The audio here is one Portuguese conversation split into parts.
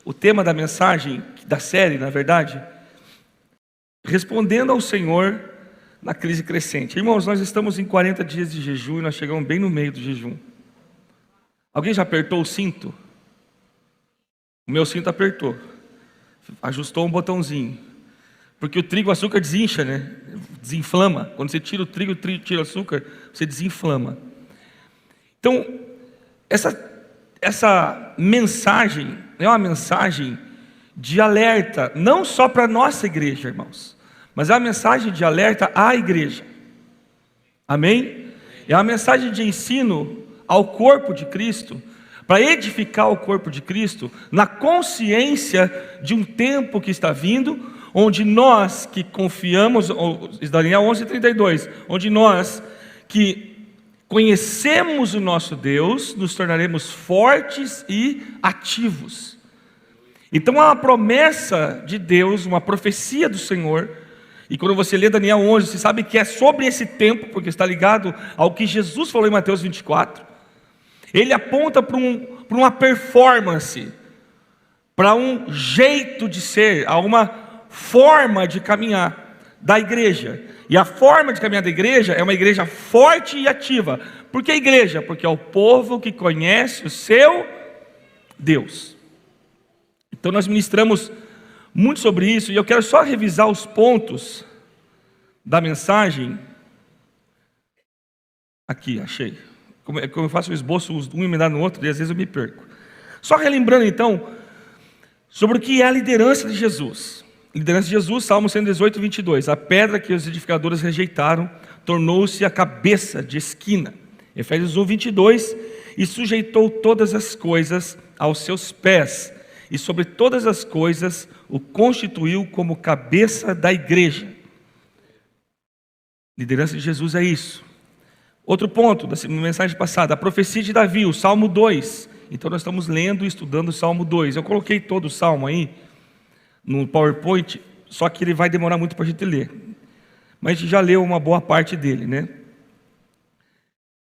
o tema da mensagem, da série, na verdade, respondendo ao Senhor na crise crescente. Irmãos, nós estamos em 40 dias de jejum e nós chegamos bem no meio do jejum. Alguém já apertou o cinto? O meu cinto apertou, ajustou um botãozinho, porque o trigo, o açúcar desincha, né? Desinflama. Quando você tira o trigo tira o açúcar, você desinflama. Então, essa mensagem é uma mensagem de alerta, não só para a nossa igreja, irmãos, mas é uma mensagem de alerta à igreja. Amém? É uma mensagem de ensino ao corpo de Cristo, para edificar o corpo de Cristo, na consciência de um tempo que está vindo, onde nós que confiamos, Daniel 11:32, onde nós que conhecemos o nosso Deus, nos tornaremos fortes e ativos. Então há uma promessa de Deus, uma profecia do Senhor, e quando você lê Daniel 11, você sabe que é sobre esse tempo, porque está ligado ao que Jesus falou em Mateus 24, ele aponta para uma performance, para um jeito de ser, a uma forma de caminhar da igreja. E a forma de caminhar da igreja é uma igreja forte e ativa. Por que igreja? Porque é o povo que conhece o seu Deus. Então nós ministramos muito sobre isso, e eu quero só revisar os pontos da mensagem. Aqui, achei. Como eu faço o esboço, um emendado no outro, e às vezes eu me perco. Só relembrando então, sobre o que é a liderança de Jesus. Liderança de Jesus, Salmo 118:22. A pedra que os edificadores rejeitaram tornou-se a cabeça de esquina. Efésios 1:22. E sujeitou todas as coisas aos seus pés, e sobre todas as coisas o constituiu como cabeça da igreja. Liderança de Jesus é isso. Outro ponto da mensagem passada, a profecia de Davi, o Salmo 2. Então nós estamos lendo e estudando o Salmo 2. Eu coloquei todo o Salmo aí no PowerPoint, só que ele vai demorar muito para a gente ler. Mas a gente já leu uma boa parte dele, né?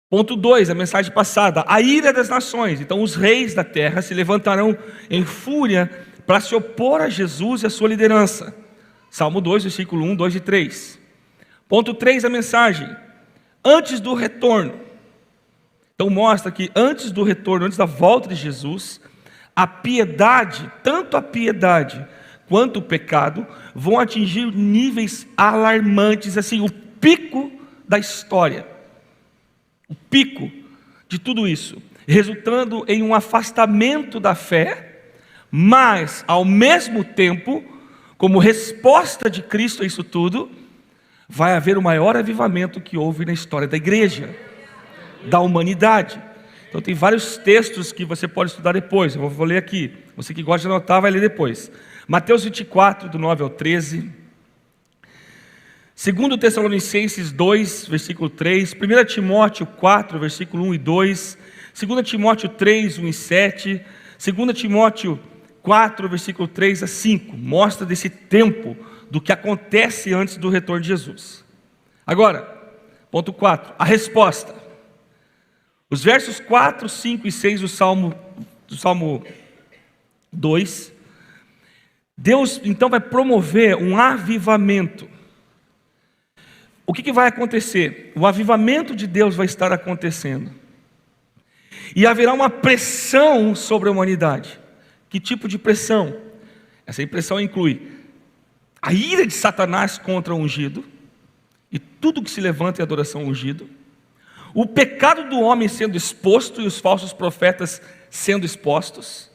Ponto 2, a mensagem passada, a ira das nações. Então os reis da terra se levantarão em fúria para se opor a Jesus e a sua liderança. Salmo 2, versículo 1, 2 e 3. Ponto 3, a mensagem, antes do retorno. Então mostra que antes do retorno, antes da volta de Jesus, a piedade, tanto a piedade quanto o pecado, vão atingir níveis alarmantes, assim, o pico da história, o pico de tudo isso, resultando em um afastamento da fé, mas, ao mesmo tempo, como resposta de Cristo a isso tudo, vai haver o maior avivamento que houve na história da igreja, da humanidade. Então tem vários textos que você pode estudar depois, eu vou ler aqui, você que gosta de anotar vai ler depois. Mateus 24, do 9 ao 13, 2 Tessalonicenses 2, versículo 3, 1 Timóteo 4, versículo 1 e 2, 2 Timóteo 3, 1 e 7, 2 Timóteo 4, versículo 3 a 5, mostra desse tempo, do que acontece antes do retorno de Jesus. Agora, ponto 4, a resposta. Os versos 4, 5 e 6 do Salmo 2, Deus então vai promover um avivamento. O que vai acontecer? O avivamento de Deus vai estar acontecendo. E haverá uma pressão sobre a humanidade. Que tipo de pressão? Essa pressão inclui a ira de Satanás contra o ungido, e tudo que se levanta em adoração ao ungido, o pecado do homem sendo exposto, e os falsos profetas sendo expostos,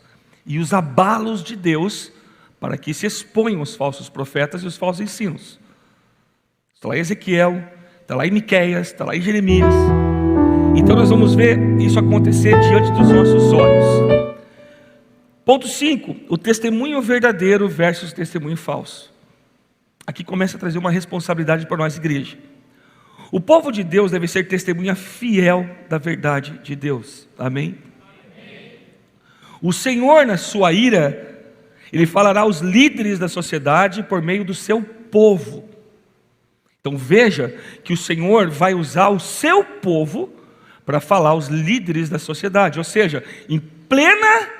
e os abalos de Deus, para que se exponham os falsos profetas e os falsos ensinos. Está lá em Ezequiel, está lá em Miqueias, está lá em Jeremias. Então nós vamos ver isso acontecer diante dos nossos olhos. Ponto 5, o testemunho verdadeiro versus testemunho falso. Aqui começa a trazer uma responsabilidade para nós, igreja. O povo de Deus deve ser testemunha fiel da verdade de Deus. Amém? O Senhor, na sua ira, Ele falará aos líderes da sociedade por meio do seu povo. Então veja que o Senhor vai usar o seu povo para falar aos líderes da sociedade. Ou seja, em plena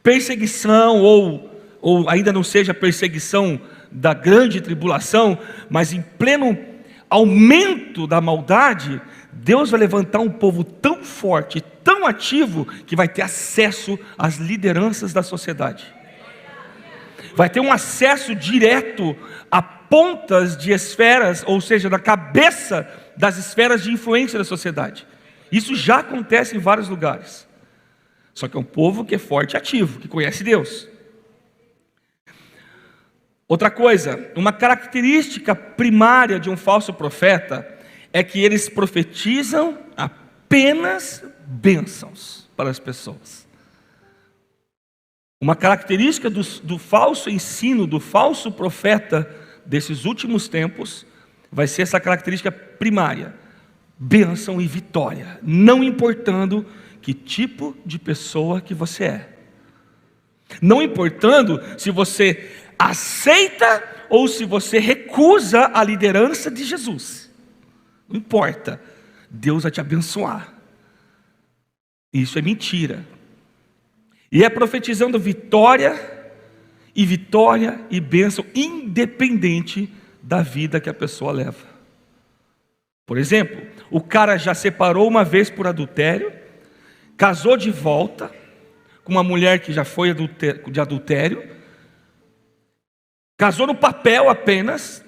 perseguição, ou ainda não seja perseguição da grande tribulação, mas em pleno aumento da maldade, Deus vai levantar um povo tão forte, tão ativo, que vai ter acesso às lideranças da sociedade. Vai ter um acesso direto a pontas de esferas, ou seja, da cabeça das esferas de influência da sociedade. Isso já acontece em vários lugares. Só que é um povo que é forte e ativo, que conhece Deus. Outra coisa, uma característica primária de um falso profeta é que eles profetizam apenas bênçãos para as pessoas. Uma característica do falso ensino, do falso profeta desses últimos tempos, vai ser essa característica primária: bênção e vitória, não importando que tipo de pessoa que você é, não importando se você aceita ou se você recusa a liderança de Jesus, não importa, Deus vai te abençoar. Isso é mentira. E é profetizando vitória e bênção, independente da vida que a pessoa leva. Por exemplo, o cara já separou uma vez por adultério, casou de volta com uma mulher que já foi de adultério, casou no papel apenas,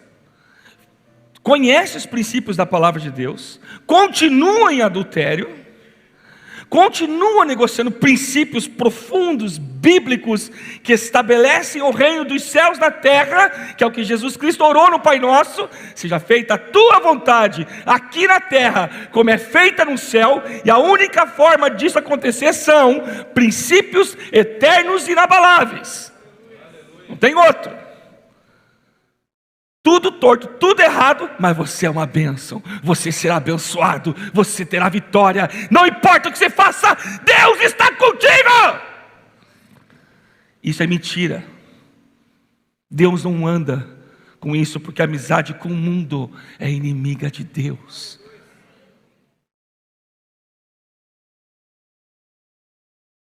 conhece os princípios da palavra de Deus, continua em adultério, continua negociando princípios profundos, bíblicos, que estabelecem o reino dos céus na terra, que é o que Jesus Cristo orou no Pai Nosso: seja feita a tua vontade aqui na terra, como é feita no céu. E a única forma disso acontecer são princípios eternos e inabaláveis, não tem outro. Tudo torto, tudo errado, mas você é uma bênção, você será abençoado, você terá vitória, não importa o que você faça, Deus está contigo. Isso é mentira. Deus não anda com isso, porque a amizade com o mundo é inimiga de Deus.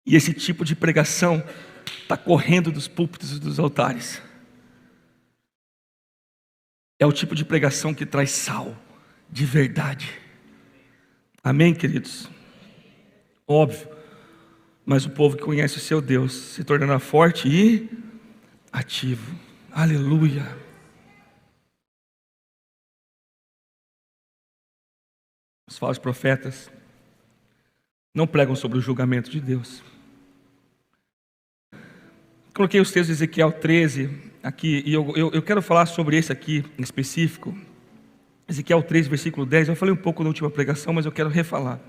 E esse tipo de pregação está correndo dos púlpitos e dos altares. É o tipo de pregação que traz sal de verdade. Amém, queridos? Óbvio. Mas o povo que conhece o seu Deus se tornará forte e ativo. Aleluia. Os falsos profetas não pregam sobre o julgamento de Deus. Coloquei os textos de Ezequiel 13 aqui, e eu quero falar sobre esse aqui em específico. Ezequiel 3, versículo 10, eu falei um pouco na última pregação, mas eu quero refalar.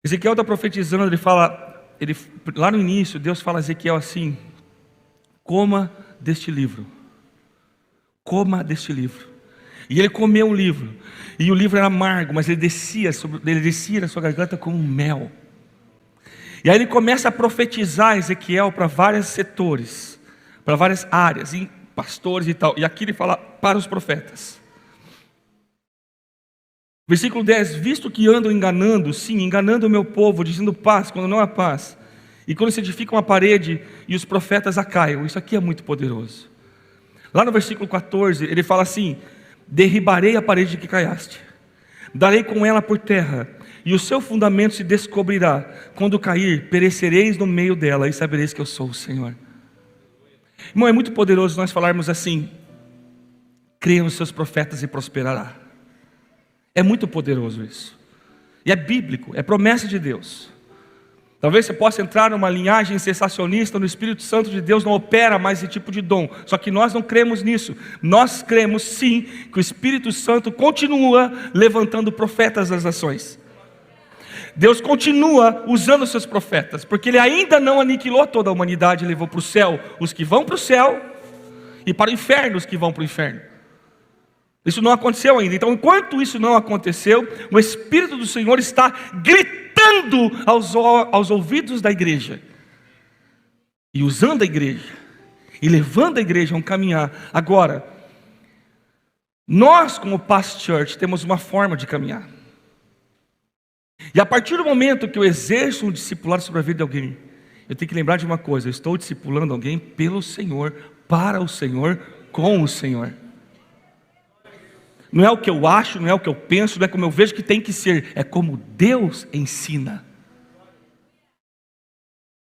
Ezequiel está profetizando, lá no início, Deus fala a Ezequiel assim: coma deste livro, coma deste livro. E ele comeu o livro, e o livro era amargo, mas ele descia na sua garganta como mel. E aí ele começa a profetizar Ezequiel para vários setores, para várias áreas, em pastores e tal. E aqui ele fala para os profetas. Versículo 10: visto que andam enganando, sim, enganando o meu povo, dizendo paz quando não há paz, e quando se edifica uma parede e os profetas a caiam. Isso aqui é muito poderoso. Lá no versículo 14 ele fala assim: derribarei a parede que caiaste, darei com ela por terra, e o seu fundamento se descobrirá. Quando cair, perecereis no meio dela, e sabereis que eu sou o Senhor. Irmão, é muito poderoso nós falarmos assim: creia nos seus profetas e prosperará. É muito poderoso isso. E é bíblico, é promessa de Deus. Talvez você possa entrar numa linhagem sensacionista, no Espírito Santo de Deus não opera mais esse tipo de dom. Só que nós não cremos nisso. Nós cremos sim que o Espírito Santo continua levantando profetas das nações. Deus continua usando seus profetas, porque Ele ainda não aniquilou toda a humanidade, levou para o céu os que vão para o céu, e para o inferno os que vão para o inferno. Isso não aconteceu ainda. Então, enquanto isso não aconteceu, o Espírito do Senhor está gritando aos ouvidos da igreja, e usando a igreja, e levando a igreja a um caminhar. Agora, nós como Past Church temos uma forma de caminhar. E a partir do momento que eu exerço um discipulado sobre a vida de alguém, eu tenho que lembrar de uma coisa: eu estou discipulando alguém pelo Senhor, para o Senhor, com o Senhor. Não é o que eu acho, não é o que eu penso, não é como eu vejo que tem que ser, é como Deus ensina.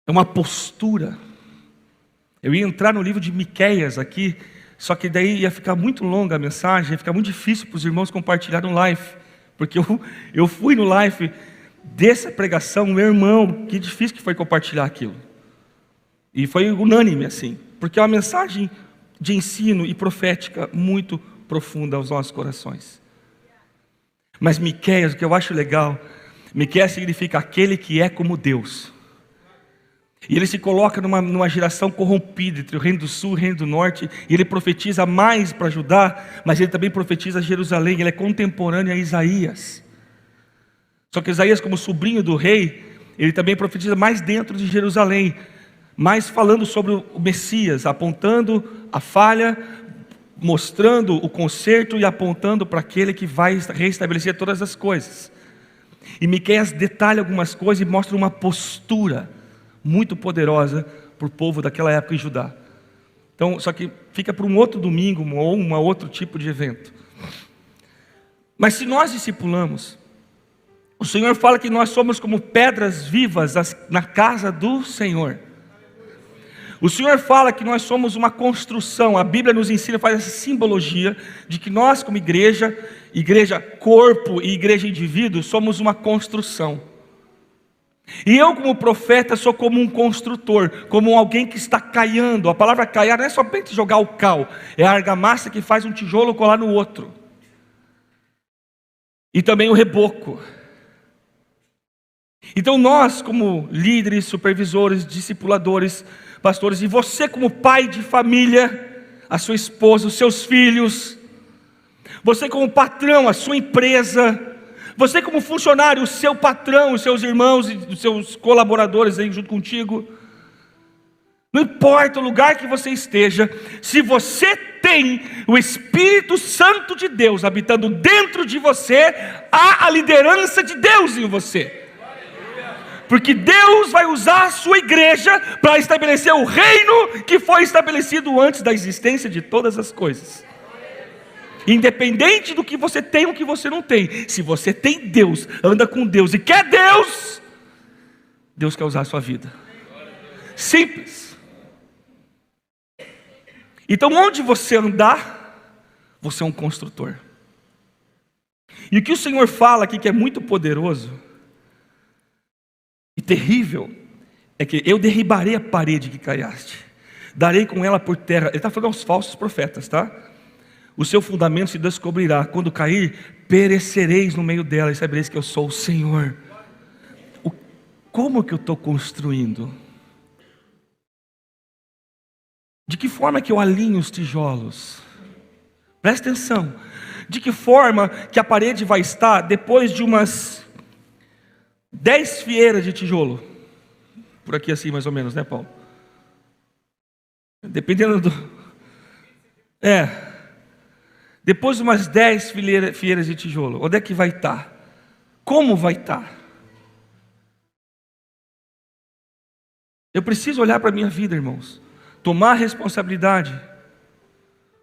É uma postura. Eu ia entrar no livro de Miqueias aqui, só que daí ia ficar muito longa a mensagem, ia ficar muito difícil para os irmãos compartilhar no live, porque eu fui no live dessa pregação, meu irmão, que difícil que foi compartilhar aquilo. E foi unânime assim, porque é uma mensagem de ensino e profética muito profunda aos nossos corações. Mas Miqueias, o que eu acho legal, Miqueias significa aquele que é como Deus. E ele se coloca numa geração corrompida entre o reino do sul e o reino do norte, e ele profetiza mais para Judá, mas ele também profetiza Jerusalém. Ele é contemporâneo a Isaías. Só que Isaías, como sobrinho do rei, ele também profetiza mais dentro de Jerusalém, mais falando sobre o Messias, apontando a falha, mostrando o conserto e apontando para aquele que vai reestabelecer todas as coisas. E Miqueias detalha algumas coisas e mostra uma postura muito poderosa para o povo daquela época em Judá. Então, só que fica para um outro domingo ou um outro tipo de evento. Mas se nós discipulamos, o Senhor fala que nós somos como pedras vivas na casa do Senhor. O Senhor fala que nós somos uma construção. A Bíblia nos ensina, faz essa simbologia de que nós como igreja, igreja corpo e igreja indivíduo, somos uma construção. E eu como profeta sou como um construtor, como alguém que está caiando. A palavra caiar não é somente jogar o cal, é a argamassa que faz um tijolo colar no outro. E também o reboco. Então nós como líderes, supervisores, discipuladores, pastores, e você como pai de família, a sua esposa, os seus filhos, você como patrão, a sua empresa, você como funcionário, o seu patrão, os seus irmãos e os seus colaboradores aí junto contigo, não importa o lugar que você esteja, se você tem o Espírito Santo de Deus habitando dentro de você, há a liderança de Deus em você. Porque Deus vai usar a sua igreja para estabelecer o reino que foi estabelecido antes da existência de todas as coisas. Independente do que você tem ou que você não tem, se você tem Deus, anda com Deus e quer Deus, Deus quer usar a sua vida. Simples. Então onde você andar, você é um construtor. E o que o Senhor fala aqui que é muito poderoso e terrível, é que eu derribarei a parede que caiaste, darei com ela por terra. Ele está falando aos falsos profetas, tá? O seu fundamento se descobrirá, quando cair, perecereis no meio dela, e sabereis que eu sou o Senhor. Como que eu estou construindo? De que forma que eu alinho os tijolos? Presta atenção. De que forma que a parede vai estar depois de umas 10 fileiras de tijolo? Por aqui assim mais ou menos, né, Paulo? Dependendo do... Depois de umas 10 fileiras de tijolo, onde é que vai estar? Como vai estar? Eu preciso olhar para a minha vida, irmãos. Tomar responsabilidade.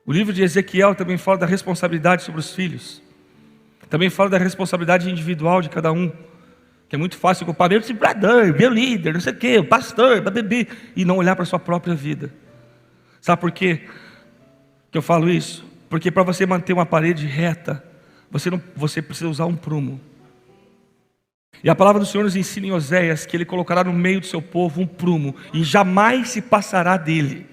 O livro de Ezequiel também fala da responsabilidade sobre os filhos. Também fala da responsabilidade individual de cada um. Que é muito fácil culpar meu discipulador, meu líder, não sei o quê, o pastor, bebê, e não olhar para a sua própria vida. Sabe por quê que eu falo isso? Porque para você manter uma parede reta, você precisa usar um prumo. E a palavra do Senhor nos ensina em Oséias que Ele colocará no meio do seu povo um prumo, e jamais se passará dele.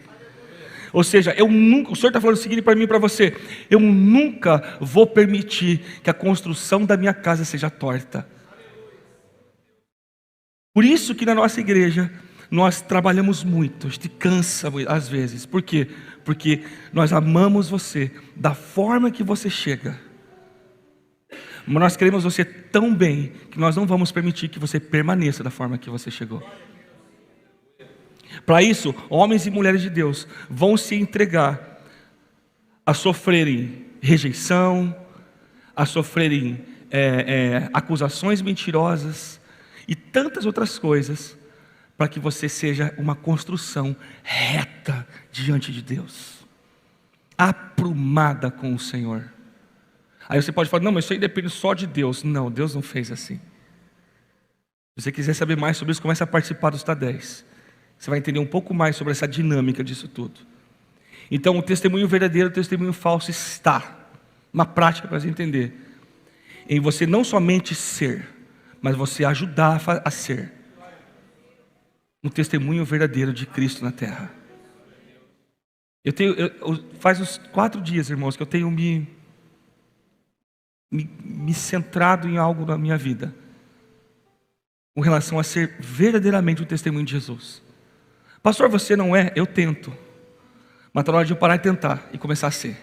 Ou seja, o Senhor está falando o seguinte para mim e para você: eu nunca vou permitir que a construção da minha casa seja torta. Por isso que na nossa igreja nós trabalhamos muito, a gente cansa às vezes. Por quê? Porque nós amamos você da forma que você chega, mas nós queremos você tão bem que nós não vamos permitir que você permaneça da forma que você chegou. Para isso, homens e mulheres de Deus vão se entregar a sofrerem rejeição, a sofrerem acusações mentirosas e tantas outras coisas, para que você seja uma construção reta diante de Deus, aprumada com o Senhor. Aí você pode falar, não, mas isso aí depende só de Deus. Não, Deus não fez assim. Se você quiser saber mais sobre isso, comece a participar dos TADES. Você vai entender um pouco mais sobre essa dinâmica disso tudo. Então, o testemunho verdadeiro e o testemunho falso está, uma prática para você entender, em você não somente ser, mas você ajudar a ser um testemunho verdadeiro de Cristo na terra. Faz uns 4 dias, irmãos, que eu tenho me centrado em algo na minha vida, com relação a ser verdadeiramente um testemunho de Jesus. Pastor, você não é? Eu tento. Mas está na hora de eu parar de tentar e começar a ser.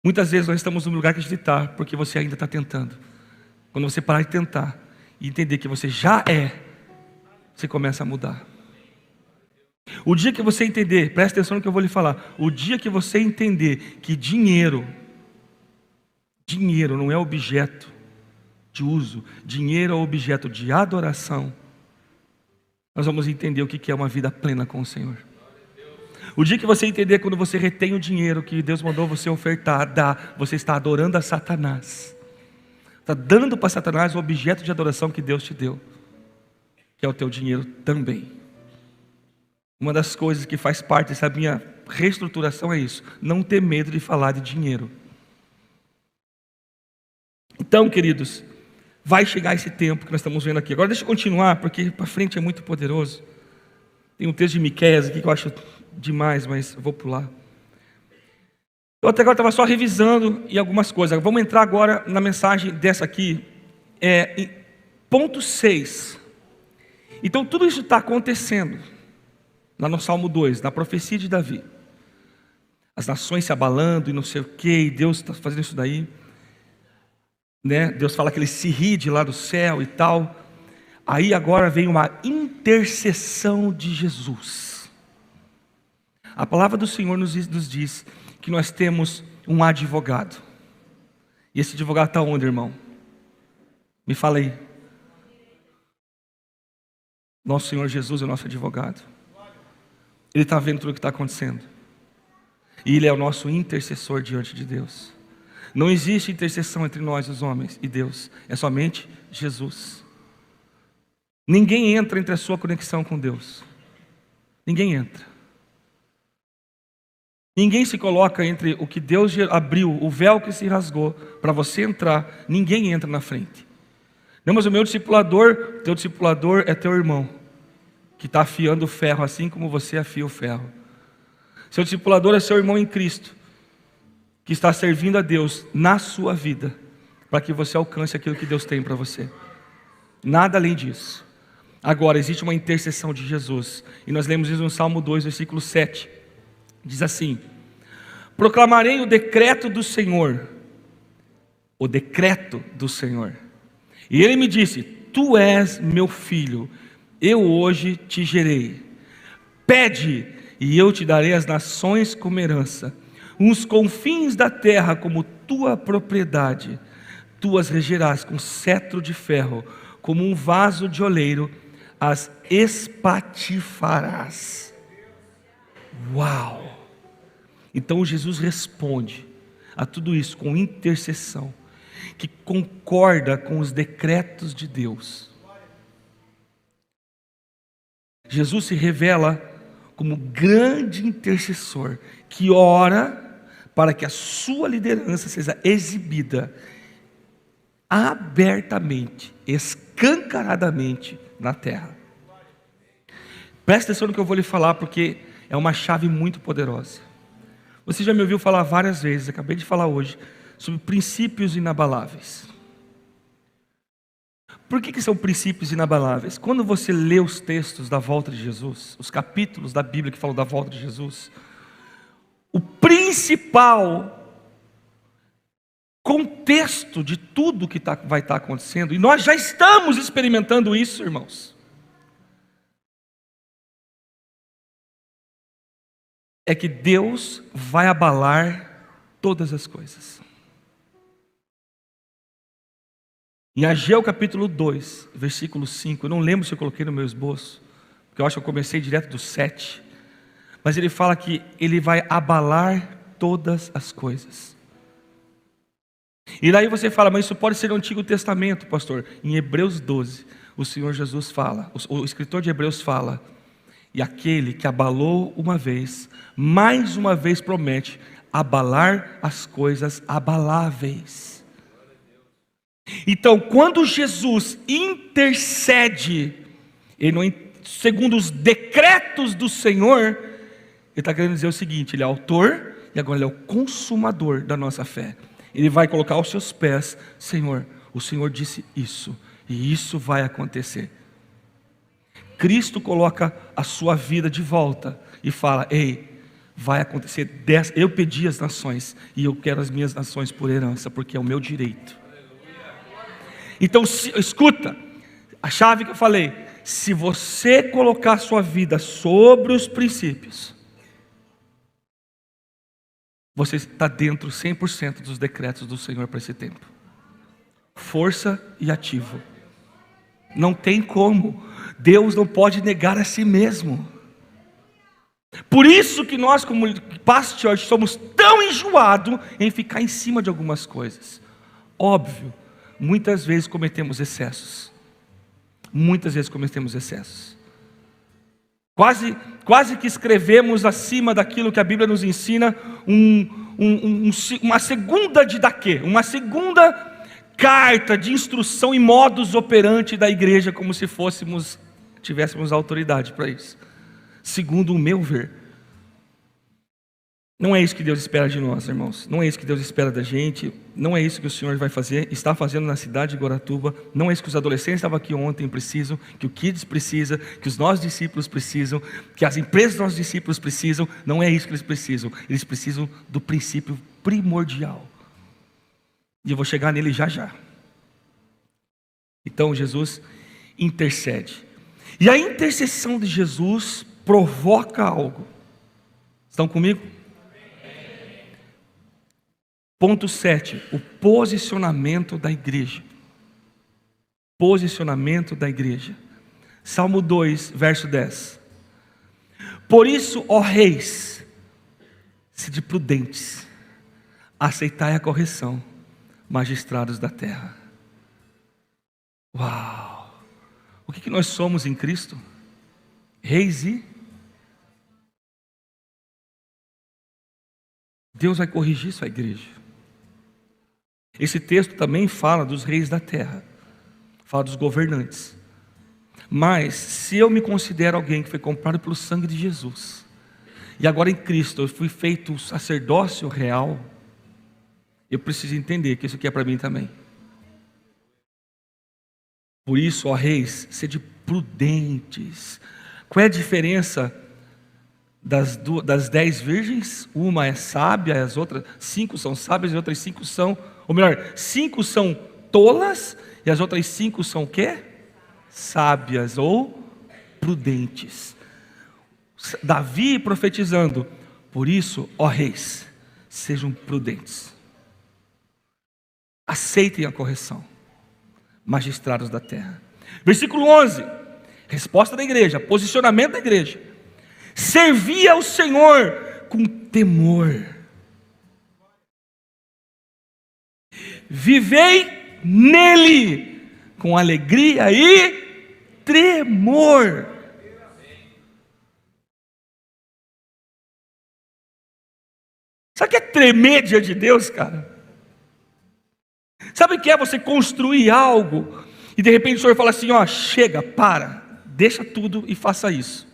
Muitas vezes nós estamos no lugar que a gente está, porque você ainda está tentando. Quando você parar de tentar e entender que você já é, você começa a mudar. O dia que você entender, presta atenção no que eu vou lhe falar. O dia que você entender que dinheiro não é objeto de uso, dinheiro é objeto de adoração, nós vamos entender o que é uma vida plena com o Senhor. O dia que você entender, quando você retém o dinheiro que Deus mandou você ofertar, dar, você está adorando a Satanás. Está dando para Satanás o objeto de adoração que Deus te deu, que é o teu dinheiro também. Uma das coisas que faz parte dessa minha reestruturação é isso, não ter medo de falar de dinheiro. Então, queridos, vai chegar esse tempo que nós estamos vendo aqui. Agora deixa eu continuar, porque para frente é muito poderoso. Tem um texto de Miqueias aqui que eu acho demais, mas eu vou pular. Eu até agora estava só revisando em algumas coisas. Vamos entrar agora na mensagem dessa aqui, em ponto 6. Então tudo isso está acontecendo lá no Salmo 2, na profecia de Davi. As nações se abalando e não sei o que, e Deus está fazendo isso daí, né? Deus fala que Ele se ri de lá do céu e tal. Aí agora vem uma intercessão de Jesus. A palavra do Senhor nos diz que nós temos um advogado. E esse advogado está onde, irmão? Me fala aí. Nosso Senhor Jesus é o nosso advogado. Ele está vendo tudo o que está acontecendo. E Ele é o nosso intercessor diante de Deus. Não existe intercessão entre nós, os homens, e Deus. É somente Jesus. Ninguém entra entre a sua conexão com Deus. Ninguém entra. Ninguém se coloca entre o que Deus abriu, o véu que se rasgou, para você entrar. Ninguém entra na frente. Não, mas o meu discipulador, teu discipulador é teu irmão, que está afiando o ferro assim como você afia o ferro. Seu discipulador é seu irmão em Cristo, que está servindo a Deus na sua vida, para que você alcance aquilo que Deus tem para você. Nada além disso. Agora, existe uma intercessão de Jesus, e nós lemos isso no Salmo 2, versículo 7. Diz assim: proclamarei o decreto do Senhor, o decreto do Senhor. E Ele me disse: tu és meu filho, eu hoje te gerei. Pede, e eu te darei as nações como herança, os confins da terra como tua propriedade. Tu as regerás com cetro de ferro, como um vaso de oleiro, as espatifarás. Uau! Então Jesus responde a tudo isso com intercessão, que concorda com os decretos de Deus. Jesus se revela como grande intercessor, que ora para que a sua liderança seja exibida abertamente, escancaradamente na terra. Presta atenção no que eu vou lhe falar, porque é uma chave muito poderosa. Você já me ouviu falar várias vezes, acabei de falar hoje, sobre princípios inabaláveis. Por que são princípios inabaláveis? Quando você lê os textos da volta de Jesus, os capítulos da Bíblia que falam da volta de Jesus, o principal contexto de tudo que vai estar acontecendo, e nós já estamos experimentando isso, irmãos, é que Deus vai abalar todas as coisas. Em Ageu capítulo 2, versículo 5, eu não lembro se eu coloquei no meu esboço, porque eu acho que eu comecei direto do 7, mas ele fala que ele vai abalar todas as coisas. E daí você fala, mas isso pode ser no Antigo Testamento, pastor. Em Hebreus 12, o Senhor Jesus fala, o escritor de Hebreus fala, e aquele que abalou uma vez, mais uma vez promete abalar as coisas abaláveis. Então, quando Jesus intercede, ele não, segundo os decretos do Senhor, ele está querendo dizer o seguinte: ele é autor e agora ele é o consumador da nossa fé. Ele vai colocar aos seus pés: Senhor, o Senhor disse isso, e isso vai acontecer. Cristo coloca a sua vida de volta e fala: ei, vai acontecer, eu pedi as nações, e eu quero as minhas nações por herança, porque é o meu direito. Então, escuta, a chave que eu falei: se você colocar a sua vida sobre os princípios, você está dentro 100% dos decretos do Senhor para esse tempo. Força e ativo. Não tem como. Deus não pode negar a si mesmo. Por isso que nós, como Past Church, somos tão enjoados em ficar em cima de algumas coisas. Óbvio, muitas vezes cometemos excessos. Muitas vezes cometemos excessos. Quase que escrevemos acima daquilo que a Bíblia nos ensina uma segunda didaquê, uma segunda carta de instrução e modus operandi da igreja, como se tivéssemos autoridade para isso. Segundo o meu ver. Não é isso que Deus espera de nós, irmãos. Não é isso que Deus espera da gente. Não é isso que o Senhor vai fazer, está fazendo na cidade de Guaratuba. Não é isso que os adolescentes estavam aqui ontem precisam, que o Kids precisa, que os nossos discípulos precisam, que as empresas dos nossos discípulos precisam. Não é isso que eles precisam. Eles precisam do princípio primordial. E eu vou chegar nele já já. Então Jesus intercede. E a intercessão de Jesus provoca algo. Estão comigo? Ponto 7, o posicionamento da igreja. Posicionamento da igreja. Salmo 2, verso 10. Por isso, ó reis, sede prudentes, aceitai a correção, magistrados da terra. Uau! O que nós somos em Cristo? Reis e... Deus vai corrigir sua igreja. Esse texto também fala dos reis da terra, fala dos governantes. Mas se eu me considero alguém que foi comprado pelo sangue de Jesus, e agora em Cristo eu fui feito sacerdócio real, eu preciso entender que isso aqui é para mim também. Por isso, ó reis, sede prudentes. Qual é a diferença das 10 virgens? Uma é sábia, as outras 5 são sábias e outras 5 são, ou melhor, 5 são tolas e as outras 5 são o quê? Sábias ou prudentes. Davi profetizando: por isso, ó reis, sejam prudentes, aceitem a correção, magistrados da terra. Versículo 11, resposta da igreja, posicionamento da igreja: servi ao Senhor com temor, vivei nele com alegria e tremor. Sabe o que é tremer diante de Deus, cara? Sabe o que é você construir algo e de repente o Senhor fala assim: ó, chega, para, deixa tudo e faça isso.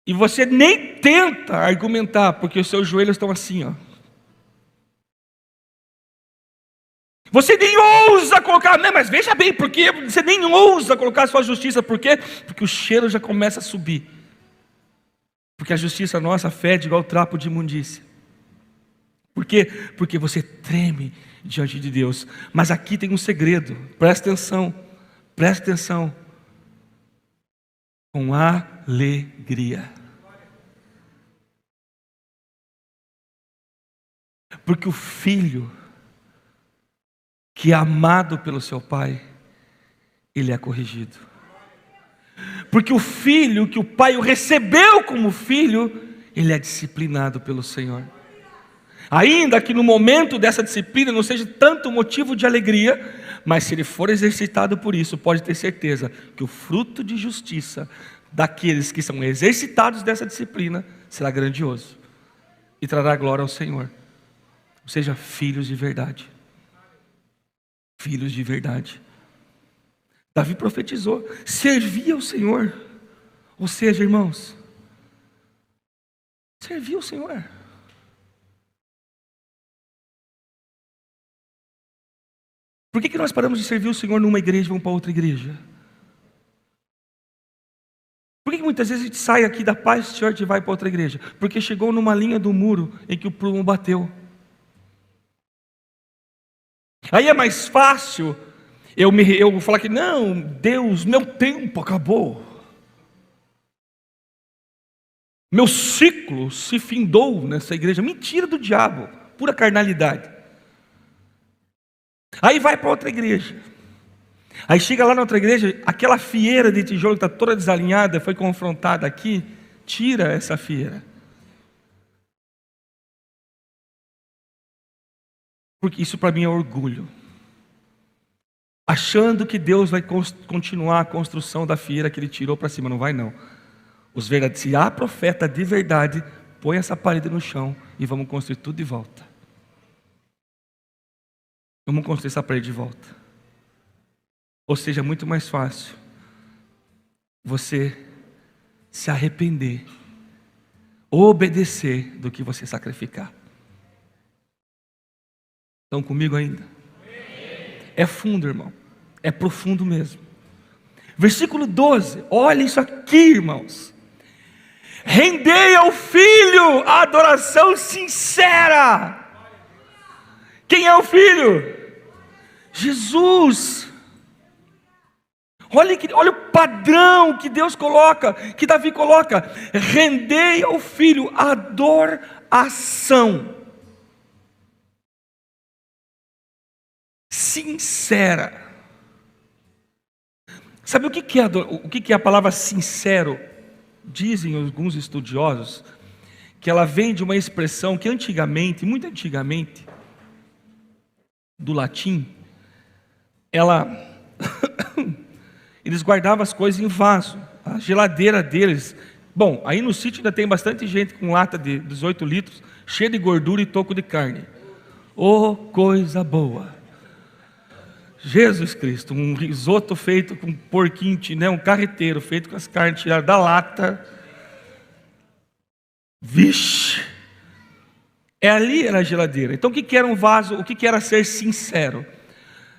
E você nem tenta argumentar, porque os seus joelhos estão assim, ó. Você nem ousa colocar, não, mas veja bem, porque você nem ousa colocar a sua justiça, por quê? Porque o cheiro já começa a subir. Porque a justiça nossa fede igual trapo de imundícia. Por quê? Porque você treme diante de Deus. Mas aqui tem um segredo, presta atenção, presta atenção. Com alegria. Porque o filho que é amado pelo seu pai, ele é corrigido. Porque o filho que o pai o recebeu como filho, ele é disciplinado pelo Senhor. Ainda que no momento dessa disciplina não seja tanto motivo de alegria, mas se ele for exercitado por isso, pode ter certeza que o fruto de justiça daqueles que são exercitados dessa disciplina será grandioso e trará glória ao Senhor. Ou seja, filhos de verdade. Filhos de verdade. Davi profetizou: servia ao Senhor. Ou seja, irmãos, servia ao Senhor. Por que nós paramos de servir o Senhor numa igreja e vamos para outra igreja? Por que muitas vezes a gente sai aqui da Paz Church e vai para outra igreja? Porque chegou numa linha do muro em que o prumo bateu. Aí é mais fácil eu falar que não, Deus, meu tempo acabou. Meu ciclo se findou nessa igreja. Mentira do diabo, pura carnalidade. Aí vai para outra igreja. Aí chega lá na outra igreja, aquela fieira de tijolo que está toda desalinhada, foi confrontada aqui, tira essa fieira. Porque isso para mim é orgulho. Achando que Deus vai continuar a construção da fieira que ele tirou para cima. Não vai não. Se há profeta de verdade, põe essa parede no chão e vamos construir tudo de volta. Vamos construir essa parede de volta. Ou seja, é muito mais fácil você se arrepender, obedecer, do que você sacrificar. Estão comigo ainda? É fundo, irmão. É profundo mesmo. Versículo 12. Olha isso aqui, irmãos. Rendei ao Filho a adoração sincera. Quem é o Filho? Jesus. Olha o padrão que Deus coloca, que Davi coloca. Rendei ao Filho adoração sincera. Sabe o que é a palavra sincero? Dizem alguns estudiosos que ela vem de uma expressão que antigamente, muito antigamente, do latim, eles guardavam as coisas em vaso, a geladeira deles. Bom, aí no sítio ainda tem bastante gente com lata de 18 litros, cheia de gordura e toco de carne. Oh, coisa boa! Jesus Cristo, um risoto feito com porquinho, né, um carreteiro feito com as carnes tiradas da lata. Vixe! Ali era a geladeira. Então o que era um vaso? O que era ser sincero?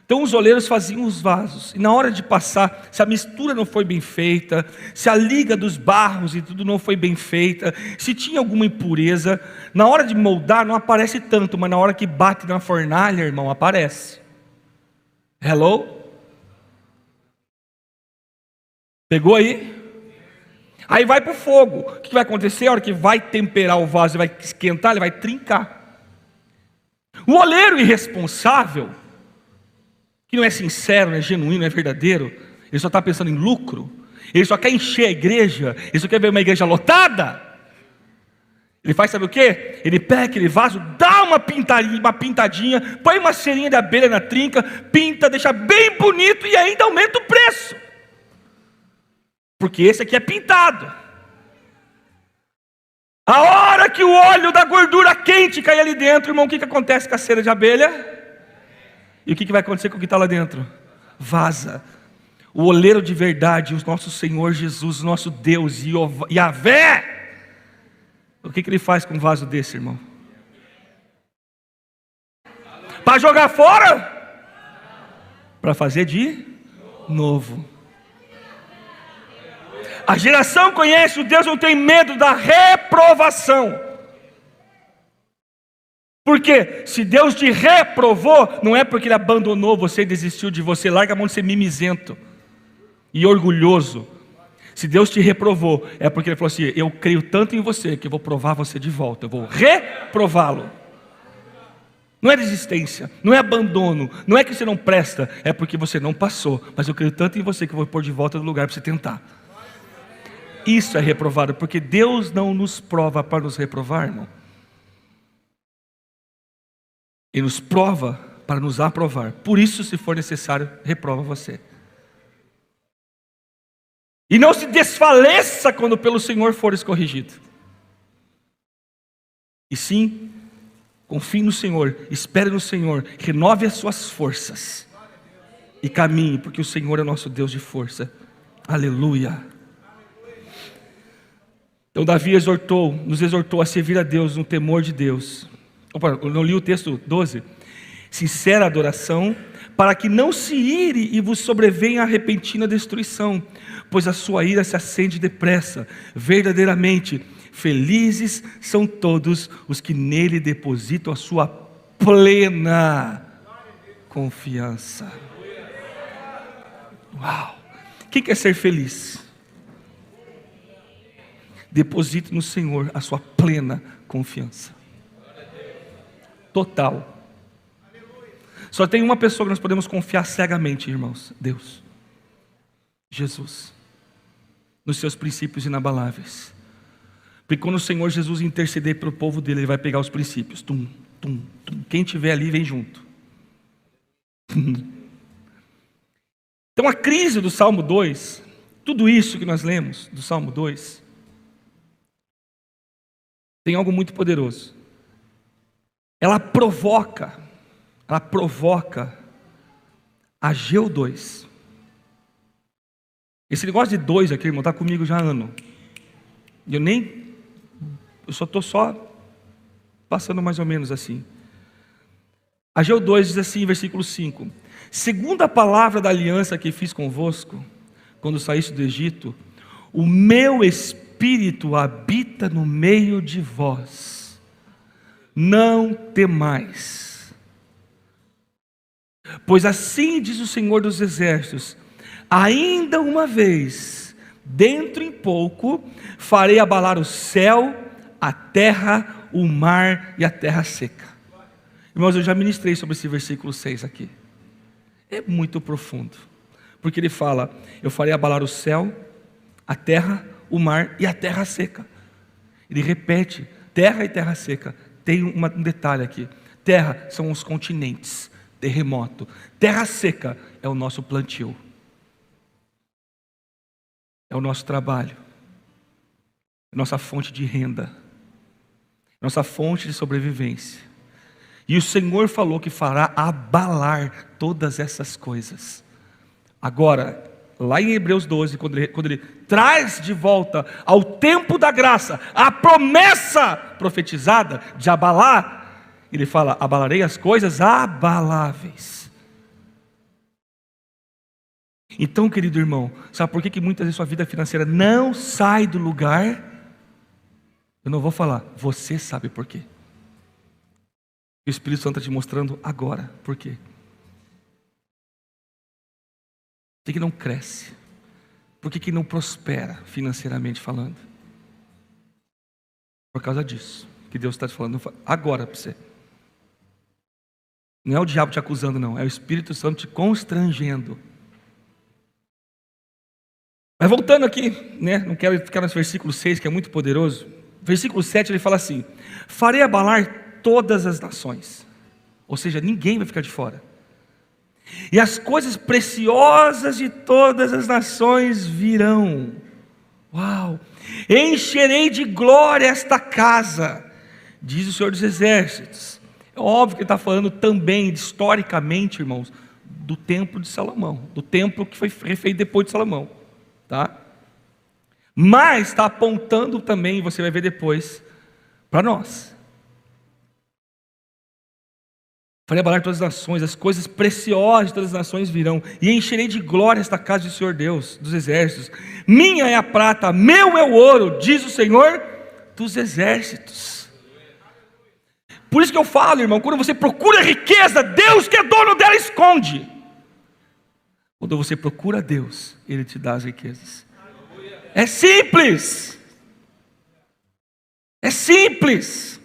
Então os oleiros faziam os vasos, e na hora de passar, se a mistura não foi bem feita, se a liga dos barros e tudo não foi bem feita, se tinha alguma impureza, na hora de moldar não aparece tanto, mas na hora que bate na fornalha, irmão, aparece. Hello? Pegou aí? Aí vai para o fogo. O que vai acontecer? A hora que vai temperar o vaso e vai esquentar, ele vai trincar. O oleiro irresponsável, que não é sincero, não é genuíno, não é verdadeiro, ele só está pensando em lucro, ele só quer encher a igreja, ele só quer ver uma igreja lotada. Ele faz, sabe o quê? Ele pega aquele vaso, dá uma pintadinha, põe uma cerinha de abelha na trinca, pinta, deixa bem bonito e ainda aumenta o preço. Porque esse aqui é pintado. A hora que o óleo da gordura quente cai ali dentro, irmão, o que acontece com a cera de abelha? E o que vai acontecer com o que está lá dentro? Vaza. O oleiro de verdade, o nosso Senhor Jesus, o nosso Deus, Yahvé, o que ele faz com um vaso desse, irmão? Para jogar fora? Para fazer de novo. A geração conhece o Deus, não tem medo da reprovação. Porque se Deus te reprovou, não é porque Ele abandonou você e desistiu de você. Larga a mão de ser mimizento e orgulhoso. Se Deus te reprovou, é porque Ele falou assim: eu creio tanto em você que eu vou provar você de volta, eu vou reprová-lo. Não é desistência, não é abandono, não é que você não presta, é porque você não passou. Mas eu creio tanto em você que eu vou pôr de volta no lugar para você tentar. Isso é reprovado, porque Deus não nos prova para nos reprovar, irmão. Ele nos prova para nos aprovar. Por isso, se for necessário, reprova você. E não se desfaleça quando pelo Senhor fores corrigido. E sim, confie no Senhor, espere no Senhor, renove as suas forças e caminhe, porque o Senhor é nosso Deus de força. Aleluia. Então Davi nos exortou a servir a Deus no temor de Deus. Opa, eu não li o texto 12. Sincera adoração, para que não se ire e vos sobrevenha a repentina destruição, pois a sua ira se acende depressa. Verdadeiramente, felizes são todos os que nele depositam a sua plena confiança. Uau! Quem quer ser feliz? Deposite no Senhor a sua plena confiança. Total. Só tem uma pessoa que nós podemos confiar cegamente, irmãos: Deus, Jesus, nos seus princípios inabaláveis. Porque quando o Senhor Jesus interceder pelo povo dele, Ele vai pegar os princípios. Tum, tum, tum. Quem estiver ali, vem junto. Então a crise do Salmo 2, tudo isso que nós lemos do Salmo 2, tem algo muito poderoso. Ela provoca Ageu 2. Esse negócio de 2 aqui, irmão, está comigo já há ano. Eu só estou passando mais ou menos assim. Ageu 2 diz assim, versículo 5: segundo a palavra da aliança que fiz convosco, quando saíste do Egito, o meu Espírito habita no meio de vós. Não temais, pois assim diz o Senhor dos Exércitos: ainda uma vez, dentro em pouco, farei abalar o céu, a terra, o mar e a terra seca. Irmãos, eu já ministrei sobre esse versículo 6 aqui. É muito profundo, porque ele fala: eu farei abalar o céu, a terra, o mar e a terra seca. Ele repete, terra e terra seca. Tem um detalhe aqui: terra são os continentes, terremoto. Terra seca é o nosso plantio, é o nosso trabalho, é nossa fonte de renda, nossa fonte de sobrevivência. E o Senhor falou que fará abalar todas essas coisas. Agora, lá em Hebreus 12, quando ele traz de volta ao tempo da graça a promessa profetizada de abalar, ele fala: abalarei as coisas abaláveis. Então, querido irmão, sabe por que muitas vezes sua vida financeira não sai do lugar? Eu não vou falar, você sabe por quê. O Espírito Santo está te mostrando agora por quê. Por que não cresce? Por que não prospera financeiramente falando? Por causa disso que Deus está te falando agora para você. Não é o diabo te acusando, não, é o Espírito Santo te constrangendo. Mas voltando aqui, não quero ficar nesse versículo 6, que é muito poderoso. Versículo 7 ele fala assim: farei abalar todas as nações. Ou seja, ninguém vai ficar de fora. E as coisas preciosas de todas as nações virão. Uau! Encherei de glória esta casa, diz o Senhor dos Exércitos. É óbvio que ele está falando também, historicamente, irmãos, do templo de Salomão, do templo que foi refeito depois de Salomão, tá? Mas está apontando também, você vai ver depois, para nós. Farei abalar todas as nações, as coisas preciosas de todas as nações virão, e encherei de glória esta casa do Senhor Deus dos Exércitos. Minha é a prata, meu é o ouro, diz o Senhor dos Exércitos. Por isso que eu falo, irmão, quando você procura riqueza, Deus que é dono dela esconde. Quando você procura Deus, Ele te dá as riquezas. É simples. É simples.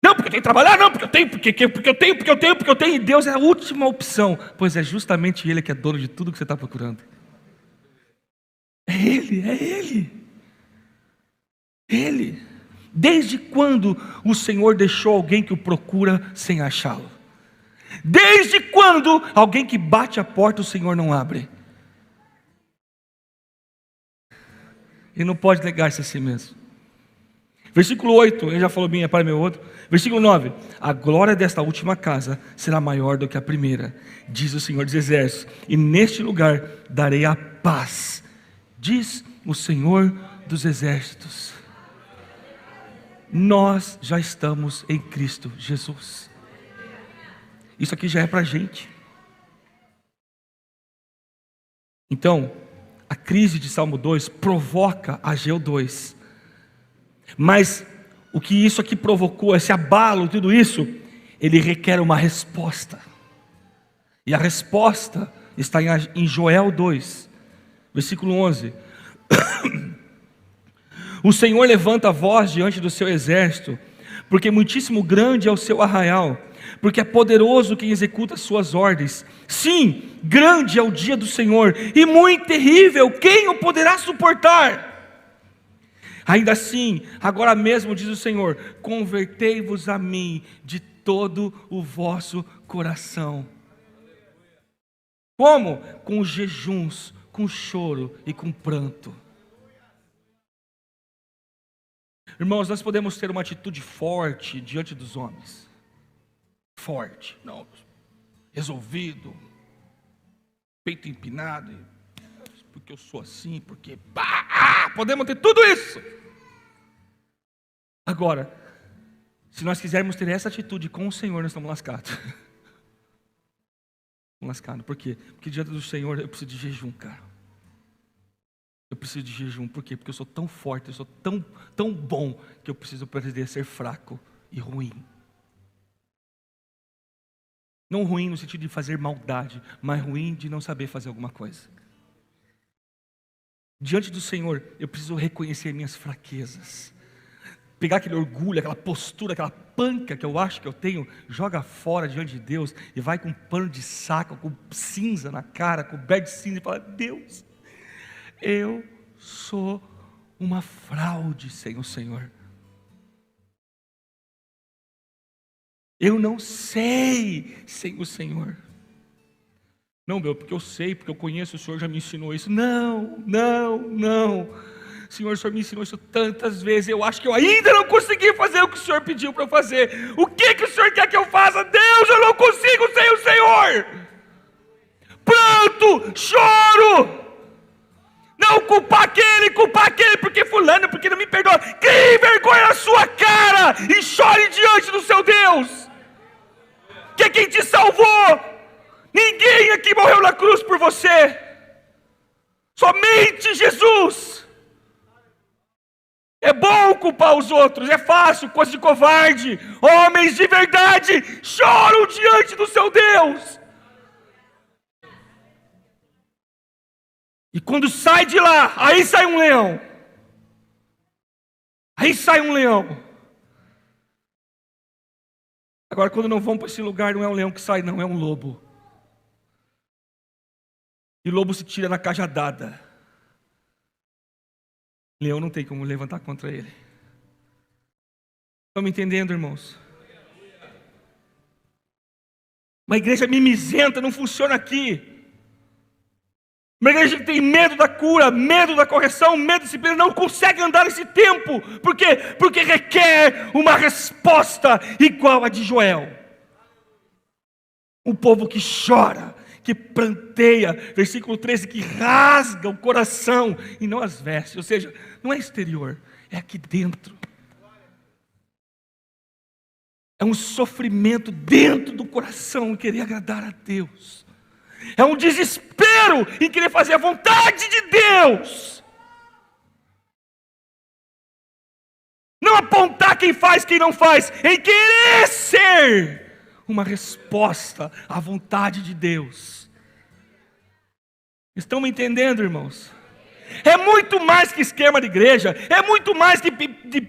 não, porque eu tenho que trabalhar, não, porque eu tenho, porque eu tenho, e Deus é a última opção, pois é justamente Ele que é dono de tudo que você está procurando. É Ele. Desde quando o Senhor deixou alguém que o procura sem achá-lo? Desde quando alguém que bate a porta o Senhor não abre? Ele não pode negar-se a si mesmo. Versículo 8, ele já falou minha para meu outro. Versículo 9: a glória desta última casa será maior do que a primeira, diz o Senhor dos Exércitos, e neste lugar darei a paz, diz o Senhor dos Exércitos. Nós já estamos em Cristo Jesus. Isso aqui já é para a gente. Então, a crise de Salmo 2 provoca Ageu 2. Mas o que isso aqui provocou, esse abalo, tudo isso, ele requer uma resposta. E a resposta está em Joel 2, versículo 11. O Senhor levanta a voz diante do seu exército, porque muitíssimo grande é o seu arraial, porque é poderoso quem executa as suas ordens. Sim, grande é o dia do Senhor, e muito terrível, quem o poderá suportar? Ainda assim, agora mesmo diz o Senhor, convertei-vos a mim de todo o vosso coração. Como? Com jejuns, com choro e com pranto. Irmãos, nós podemos ter uma atitude forte diante dos homens. Forte, não, resolvido, peito empinado, porque eu sou assim, porque podemos ter tudo isso. Agora, se nós quisermos ter essa atitude com o Senhor, nós estamos lascados. Estamos lascados, por quê? Porque diante do Senhor eu preciso de jejum, cara. Eu preciso de jejum, por quê? Porque eu sou tão forte, eu sou tão bom, que eu preciso aprender a ser fraco e ruim. Não ruim no sentido de fazer maldade, mas ruim de não saber fazer alguma coisa. Diante do Senhor, eu preciso reconhecer minhas fraquezas. Pegar aquele orgulho, aquela postura, aquela panca que eu acho que eu tenho, joga fora diante de Deus e vai com um pano de saco, com cinza na cara, coberto de cinza e fala: Deus, eu sou uma fraude sem o Senhor. Eu não sei sem o Senhor. Não, porque eu sei, porque eu conheço, o Senhor já me ensinou isso. Não. Senhor, o Senhor me ensinou isso tantas vezes. Eu acho que eu ainda não consegui fazer o que o Senhor pediu para eu fazer. O que o Senhor quer que eu faça? Deus, eu não consigo sem o Senhor. Pranto, choro. Não culpar aquele, porque fulano, porque não me perdoa. Crie vergonha na sua cara e chore diante do seu Deus. Que é quem te salvou. Ninguém aqui morreu na cruz por você. Somente Jesus. É bom culpar os outros, é fácil, coisa de covarde. Homens de verdade choram diante do seu Deus. E quando sai de lá, aí sai um leão. Agora, quando não vão para esse lugar, não é um leão que sai, não, é um lobo. E lobo se tira na cajadada. Leão não tem como levantar contra ele. Estão me entendendo, irmãos? Uma igreja mimizenta não funciona aqui. Uma igreja que tem medo da cura, medo da correção, medo da disciplina, não consegue andar esse tempo. Por quê? Porque requer uma resposta igual a de Joel. Um povo que chora, que pranteia, versículo 13, que rasga o coração e não as vestes. Ou seja, não é exterior, é aqui dentro. É um sofrimento dentro do coração em querer agradar a Deus. É um desespero em querer fazer a vontade de Deus. Não apontar quem faz, quem não faz, em querer ser uma resposta à vontade de Deus. Estão me entendendo, irmãos? É muito mais que esquema de igreja, é muito mais que de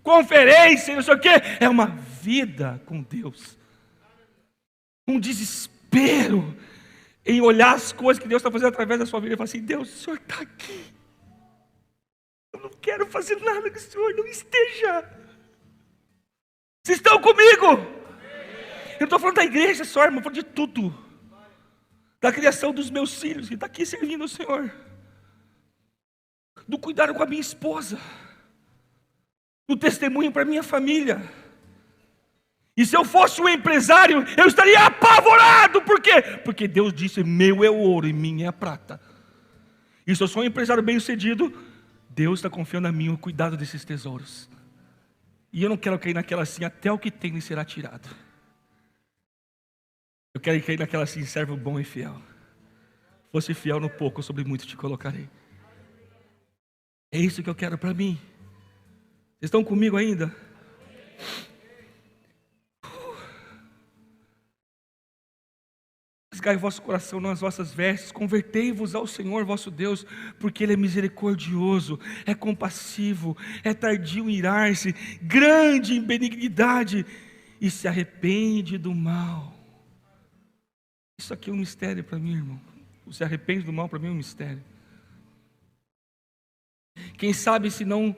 conferência, não sei o quê. É uma vida com Deus. Um desespero em olhar as coisas que Deus está fazendo através da sua vida e falar assim: Deus, o Senhor está aqui. Eu não quero fazer nada que o Senhor não esteja. Vocês estão comigo? Eu não estou falando da igreja só, irmão, eu estou falando de tudo. Da criação dos meus filhos, que está aqui servindo ao Senhor. Do cuidado com a minha esposa. Do testemunho para a minha família. E se eu fosse um empresário, eu estaria apavorado. Por quê? Porque Deus disse: meu é o ouro e minha é a prata. E se eu sou um empresário bem sucedido, Deus está confiando a mim o cuidado desses tesouros. E eu não quero cair naquela assim: até o que tem lhe será tirado. Eu quero cair naquela assim: servo bom e fiel. Fosse fiel no pouco, sobre muito te colocarei. É isso que eu quero para mim. Vocês estão comigo ainda? Rasgai o vosso coração nas vossas vestes, convertei-vos ao Senhor vosso Deus, porque Ele é misericordioso, é compassivo, é tardio em irar-se, grande em benignidade, e se arrepende do mal. Isso aqui é um mistério para mim, irmão. O se arrepende do mal para mim é um mistério. Quem sabe se não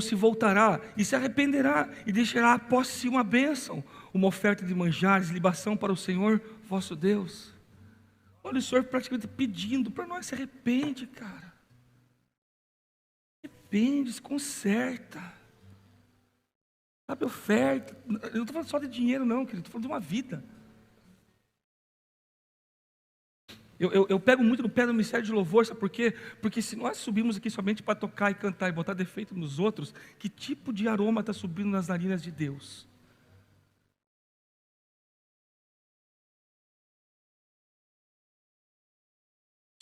se voltará e se arrependerá e deixará após si uma bênção, uma oferta de manjares, libação para o Senhor vosso Deus. Olha o Senhor praticamente pedindo para nós: se arrepende, cara. Arrepende, se conserta. Sabe, oferta. Eu não estou falando só de dinheiro não, querido, estou falando de uma vida. Eu pego muito no pé do ministério de louvor, sabe por quê? Porque se nós subimos aqui somente para tocar e cantar e botar defeito nos outros, que tipo de aroma está subindo nas narinas de Deus?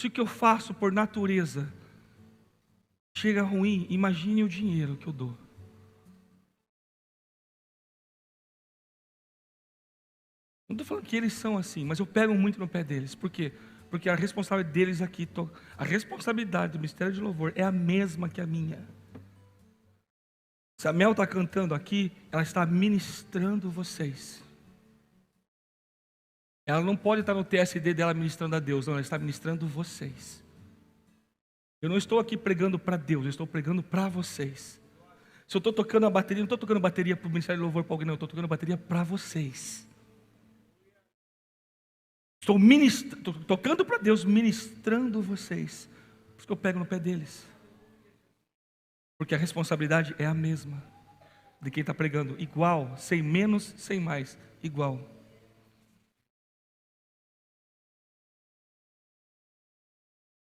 Se o que eu faço por natureza chega ruim, imagine o dinheiro que eu dou. Não estou falando que eles são assim, mas eu pego muito no pé deles. Por quê? Porque a responsabilidade deles aqui, a responsabilidade do ministério de louvor é a mesma que a minha. Se a Mel está cantando aqui, ela está ministrando vocês. Ela não pode estar no TSD dela ministrando a Deus, não, ela está ministrando vocês. Eu não estou aqui pregando para Deus, eu estou pregando para vocês. Se eu estou tocando a bateria, não estou tocando bateria para o ministério de louvor para alguém, não, eu estou tocando bateria para vocês. Estou tocando para Deus, ministrando vocês. Por isso que eu pego no pé deles. Porque a responsabilidade é a mesma de quem está pregando. Igual, sem menos, sem mais. Igual.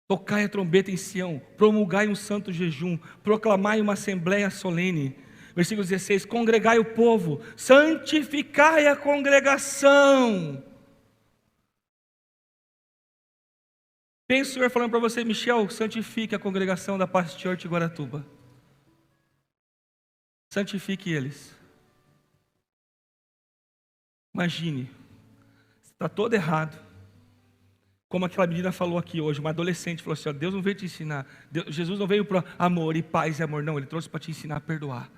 Tocai a trombeta em Sião, promulgai um santo jejum, proclamai uma assembleia solene. Versículo 16: congregai o povo, santificai a congregação. Pensa o Senhor falando para você: Michel, santifique a congregação da Paz Church Guaratuba. Santifique eles. Imagine, está todo errado. Como aquela menina falou aqui hoje, uma adolescente falou assim: ó, Deus não veio te ensinar, Jesus não veio para amor e paz e amor, não, Ele trouxe para te ensinar a perdoar.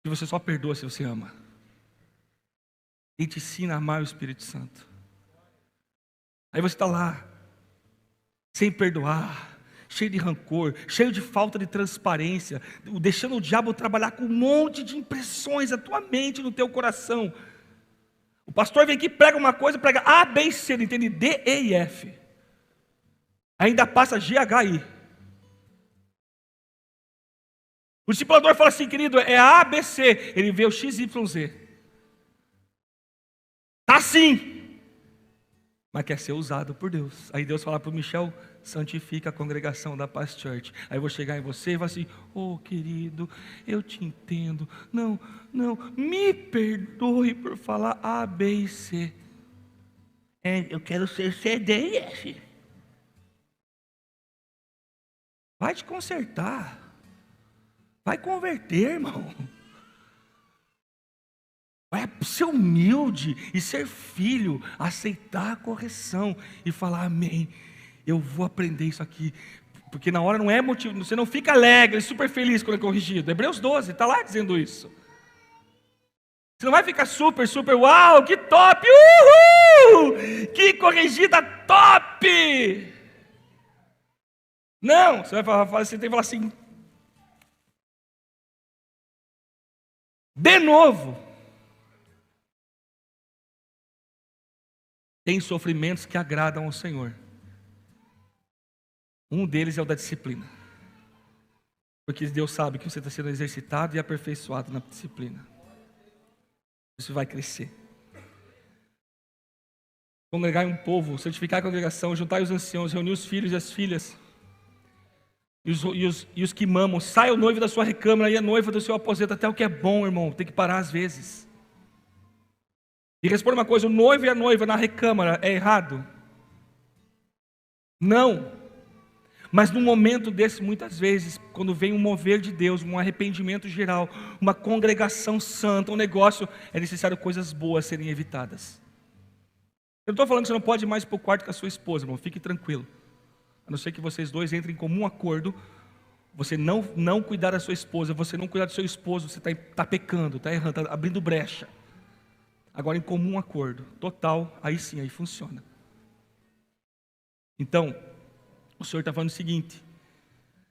E você só perdoa se você ama. Ele te ensina a amar o Espírito Santo. Aí você está lá, sem perdoar, cheio de rancor, cheio de falta de transparência, deixando o diabo trabalhar com um monte de impressões na tua mente, no teu coração. O pastor vem aqui, prega uma coisa, prega A, B e C, não entende D, E e F. Ainda passa G, H, I. O discipulador fala assim: querido, é A, B, C. Ele vê o X, Y, Z. Está assim. Mas quer ser usado por Deus. Aí Deus fala para o Michel: santifica a congregação da Paz Church. Aí eu vou chegar em você e falar assim: oh querido, eu te entendo. Não, me perdoe por falar A, B e C. Eu quero ser C, D e F. Vai te consertar. Vai converter, irmão. Vai ser humilde e ser filho, aceitar a correção e falar: amém, eu vou aprender isso aqui, Porque na hora não é motivo, você não fica alegre, super feliz quando é corrigido. Hebreus 12, está lá dizendo isso. Você não vai ficar super, uau, que top, uhul, que corrigida top. Não, você tem que falar assim, de novo. Tem sofrimentos que agradam ao Senhor. Um deles é o da disciplina. Porque Deus sabe que você está sendo exercitado e aperfeiçoado na disciplina. Você vai crescer. Congregar um povo, santificar a congregação, juntar os anciãos, reunir os filhos e as filhas. E os que mamam. Sai o noivo da sua recâmara e a noiva do seu aposento. Até o que é bom, irmão, tem que parar às vezes. E responda uma coisa: o noivo e a noiva na recâmara é errado? Não. Mas num momento desse, muitas vezes, quando vem um mover de Deus, um arrependimento geral, uma congregação santa, um negócio, é necessário coisas boas serem evitadas. Eu não estou falando que você não pode ir mais para o quarto com a sua esposa, irmão, fique tranquilo. A não ser que vocês dois entrem em comum acordo, você não cuidar da sua esposa, você não cuidar do seu esposo, você está pecando, está errando, está abrindo brecha. Agora em comum acordo, total, aí sim, aí funciona. Então, o Senhor está falando o seguinte: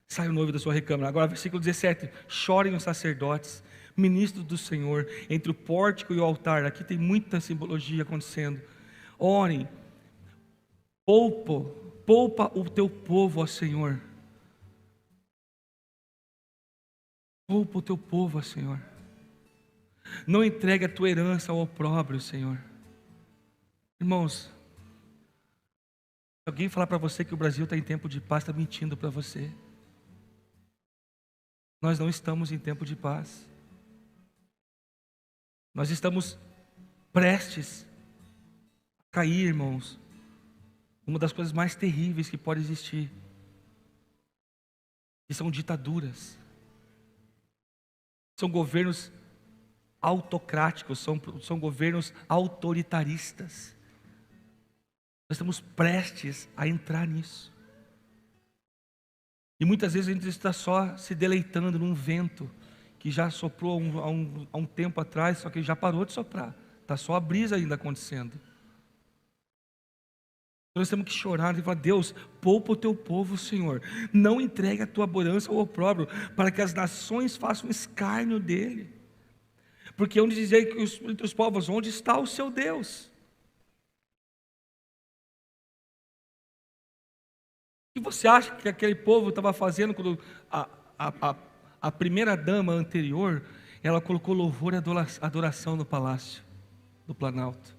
sai o noivo da sua recâmara. Agora versículo 17, chorem os sacerdotes, ministros do Senhor, entre o pórtico e o altar. Aqui tem muita simbologia acontecendo. Orem, poupa o teu povo, ó Senhor. Poupa o teu povo, ó Senhor. Não entregue a tua herança ao opróbrio, Senhor. Irmãos, se alguém falar para você que o Brasil está em tempo de paz, está mentindo para você. Nós não estamos em tempo de paz. Nós estamos prestes a cair, irmãos. Uma das coisas mais terríveis que pode existir, que são ditaduras. São governos autocráticos, são governos autoritaristas. Nós estamos prestes a entrar nisso. E muitas vezes a gente está só se deleitando num vento que já soprou há um tempo atrás, só que já parou de soprar. Está só a brisa ainda acontecendo. Então nós temos que chorar e falar: Deus, poupa o teu povo, Senhor. Não entregue a tua bonança ao opróbrio, para que as nações façam escárnio dele. Porque onde dizer que entre os povos, onde está o seu Deus? O que você acha que aquele povo estava fazendo quando a primeira dama anterior, ela colocou louvor e adoração no palácio do Planalto,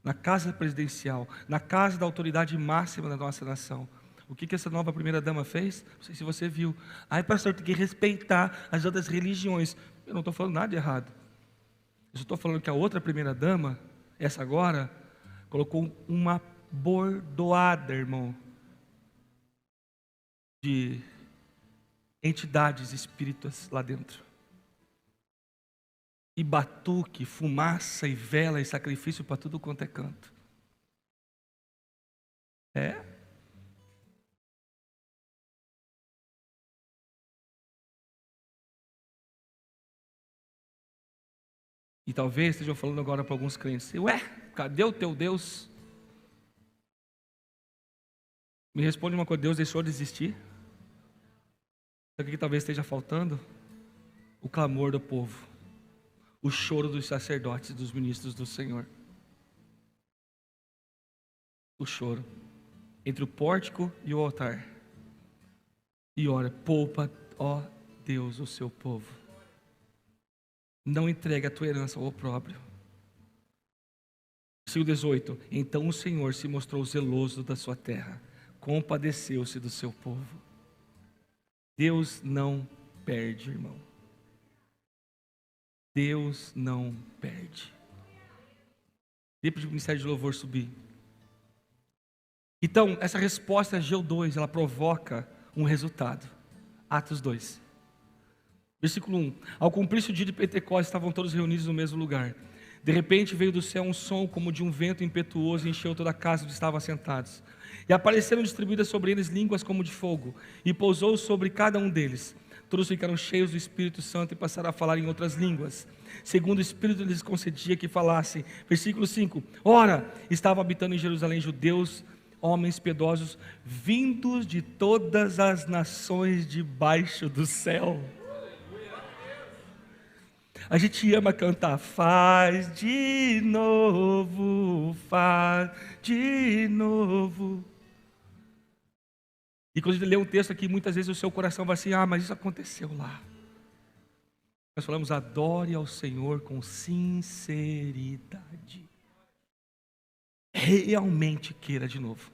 na casa presidencial, na casa da autoridade máxima da nossa nação? O que essa nova primeira dama fez? Não sei se você viu. Ai, pastor, tem que respeitar as outras religiões. Eu não estou falando nada de errado. Eu estou falando que a outra primeira dama, essa agora, colocou uma bordoada, irmão, de entidades espíritas lá dentro. E batuque, fumaça e vela e sacrifício para tudo quanto é canto. E talvez estejam falando agora para alguns crentes: ué, cadê o teu Deus? Me responde uma coisa: Deus deixou de existir? Sabe o que talvez esteja faltando? O clamor do povo, o choro dos sacerdotes, dos ministros do Senhor. O choro entre o pórtico e o altar. E ora: poupa, ó Deus, o seu povo. Não entregue a tua herança ao opróbrio. Versículo 18: então o Senhor se mostrou zeloso da sua terra, compadeceu-se do seu povo. Deus não perde, irmão. Deus não perde. Depois do ministério de louvor subir. Então, essa resposta Ageu 2, ela provoca um resultado. Atos 2. Versículo 1. Ao cumprir-se o dia de Pentecostes, estavam todos reunidos no mesmo lugar. De repente veio do céu um som como de um vento impetuoso e encheu toda a casa onde estavam assentados. E apareceram distribuídas sobre eles línguas como de fogo, e pousou sobre cada um deles. Todos ficaram cheios do Espírito Santo e passaram a falar em outras línguas, segundo o Espírito lhes concedia que falassem. Versículo 5: Ora, estavam habitando em Jerusalém judeus, homens piedosos, vindos de todas as nações debaixo do céu. A gente ama cantar, faz de novo, faz de novo. E quando a gente lê um texto aqui, muitas vezes o seu coração vai assim, mas isso aconteceu lá. Nós falamos, adore ao Senhor com sinceridade. Realmente queira de novo.